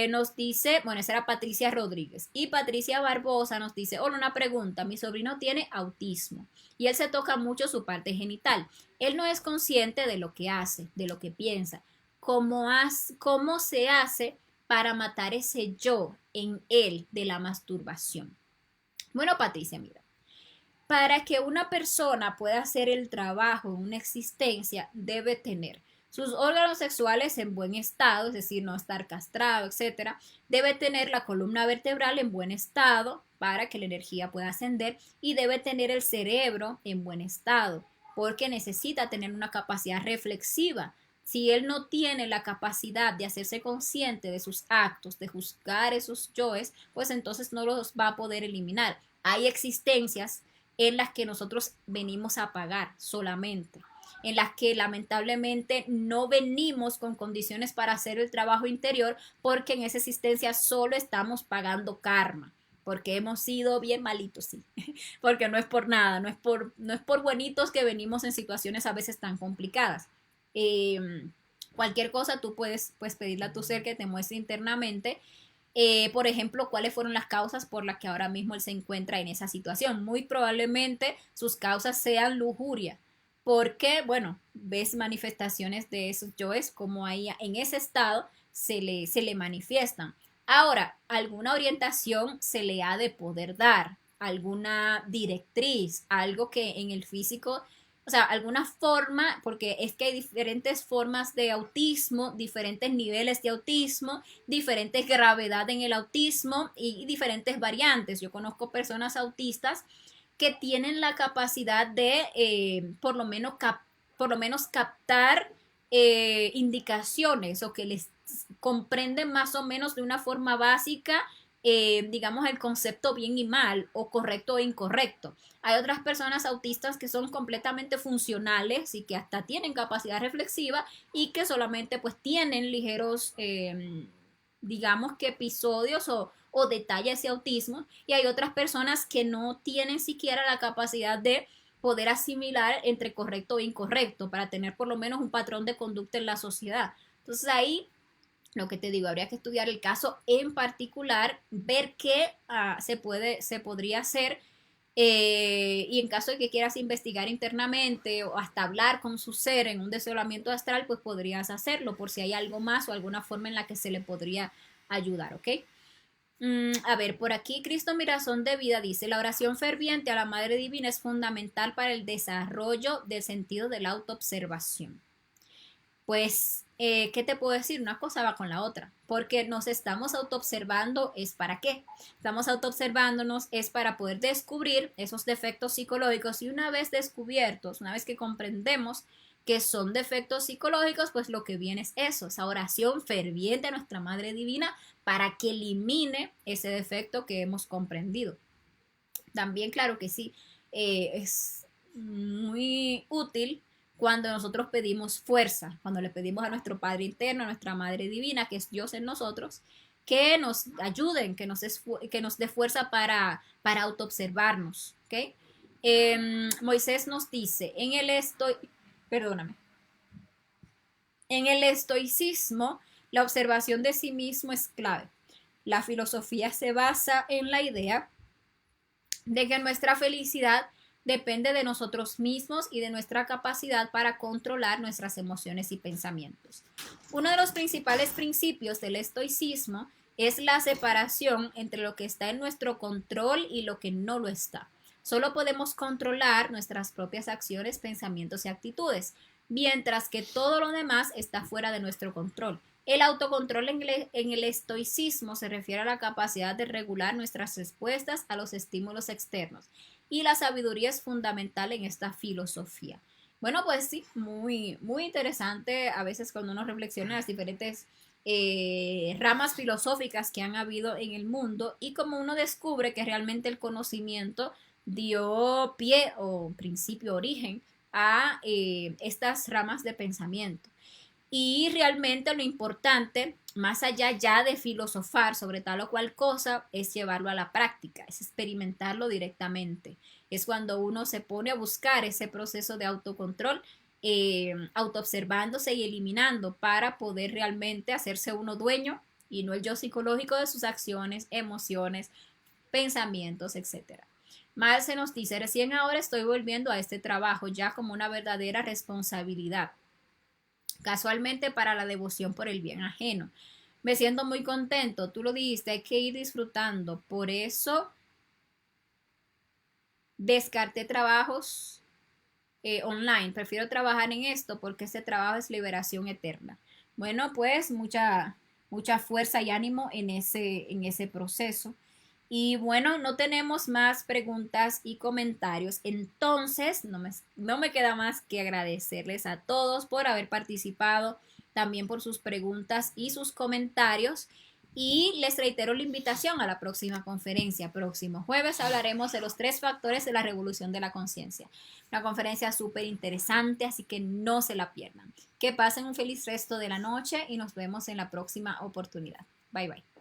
Speaker 1: Nos dice, bueno, esa era Patricia Rodríguez, y Patricia Barbosa nos dice, hola, una pregunta, mi sobrino tiene autismo y él se toca mucho su parte genital, él no es consciente de lo que hace, de lo que piensa, cómo se hace para matar ese yo en él de la masturbación? Bueno, Patricia, mira, para que una persona pueda hacer el trabajo en una existencia, debe tener sus órganos sexuales en buen estado, es decir, no estar castrado, etcétera. Debe tener la columna vertebral en buen estado para que la energía pueda ascender, y debe tener el cerebro en buen estado porque necesita tener una capacidad reflexiva. Si él no tiene la capacidad de hacerse consciente de sus actos, de juzgar esos yoes, pues entonces no los va a poder eliminar. Hay existencias en las que nosotros venimos a pagar solamente, en las que lamentablemente no venimos con condiciones para hacer el trabajo interior, porque en esa existencia solo estamos pagando karma. porque hemos sido bien malitos, sí, porque no es por nada, no es por buenitos que venimos en situaciones a veces tan complicadas. Eh, Cualquier cosa tú puedes pues, pedirle a tu ser que te muestre internamente, por ejemplo, cuáles fueron las causas por las que ahora mismo él se encuentra en esa situación. Muy probablemente sus causas sean lujuria, porque, bueno, ves manifestaciones de esos yoes como ahí en ese estado se le manifiestan. Ahora, alguna orientación se le ha de poder dar, alguna directriz, algo que en el físico, o sea, alguna forma, porque es que hay diferentes formas de autismo, diferentes niveles de autismo, diferentes gravedad en el autismo y diferentes variantes. Yo conozco personas autistas que tienen la capacidad de por lo menos captar indicaciones o que les comprenden más o menos de una forma básica, digamos, el concepto bien y mal o correcto o incorrecto. Hay otras personas autistas que son completamente funcionales y que hasta tienen capacidad reflexiva y que solamente pues tienen ligeros, digamos que episodios o detalles de autismo, y hay otras personas que no tienen siquiera la capacidad de poder asimilar entre correcto e incorrecto para tener por lo menos un patrón de conducta en la sociedad. Entonces ahí lo que te digo, habría que estudiar el caso en particular, ver qué se podría hacer, y en caso de que quieras investigar internamente o hasta hablar con su ser en un desolamiento astral, pues podrías hacerlo por si hay algo más o alguna forma en la que se le podría ayudar, ¿ok? A ver, por aquí Cristo Mirazón de Vida dice, la oración ferviente a la Madre Divina es fundamental para el desarrollo del sentido de la autoobservación. Pues, ¿qué te puedo decir? Una cosa va con la otra, porque nos estamos autoobservando, ¿es para qué? Estamos autoobservándonos, es para poder descubrir esos defectos psicológicos, y una vez descubiertos, una vez que comprendemos que son defectos psicológicos, pues lo que viene es eso, esa oración ferviente a nuestra Madre Divina para que elimine ese defecto que hemos comprendido. También, claro que sí, es muy útil cuando nosotros pedimos fuerza, cuando le pedimos a nuestro Padre interno, a nuestra Madre Divina, que es Dios en nosotros, que nos ayuden, que nos dé fuerza para autoobservarnos, ¿ok? Moisés nos dice, perdóname, en el estoicismo, la observación de sí mismo es clave. La filosofía se basa en la idea de que nuestra felicidad depende de nosotros mismos y de nuestra capacidad para controlar nuestras emociones y pensamientos. Uno de los principales principios del estoicismo es la separación entre lo que está en nuestro control y lo que no lo está. Solo podemos controlar nuestras propias acciones, pensamientos y actitudes, mientras que todo lo demás está fuera de nuestro control. El autocontrol en el estoicismo se refiere a la capacidad de regular nuestras respuestas a los estímulos externos, y la sabiduría es fundamental en esta filosofía. Bueno, pues sí, muy, muy interesante a veces cuando uno reflexiona en las diferentes ramas filosóficas que han habido en el mundo, y como uno descubre que realmente el conocimiento dio pie o principio origen a estas ramas de pensamiento. Y realmente lo importante, más allá ya de filosofar sobre tal o cual cosa, es llevarlo a la práctica, es experimentarlo directamente. Es cuando uno se pone a buscar ese proceso de autocontrol, autoobservándose y eliminando para poder realmente hacerse uno dueño y no el yo psicológico de sus acciones, emociones, pensamientos, etc. Marce nos dice, recién ahora estoy volviendo a este trabajo ya como una verdadera responsabilidad, casualmente para la devoción por el bien ajeno. Me siento muy contento, tú lo dijiste, hay que ir disfrutando. Por eso descarté trabajos online, prefiero trabajar en esto porque este trabajo es liberación eterna. Bueno, pues mucha fuerza y ánimo en ese proceso. Y bueno, no tenemos más preguntas y comentarios. Entonces, no me queda más que agradecerles a todos por haber participado, también por sus preguntas y sus comentarios. Y les reitero la invitación a la próxima conferencia. Próximo jueves hablaremos de los 3 factores de la revolución de la conciencia. Una conferencia súper interesante, así que no se la pierdan. Que pasen un feliz resto de la noche y nos vemos en la próxima oportunidad. Bye bye.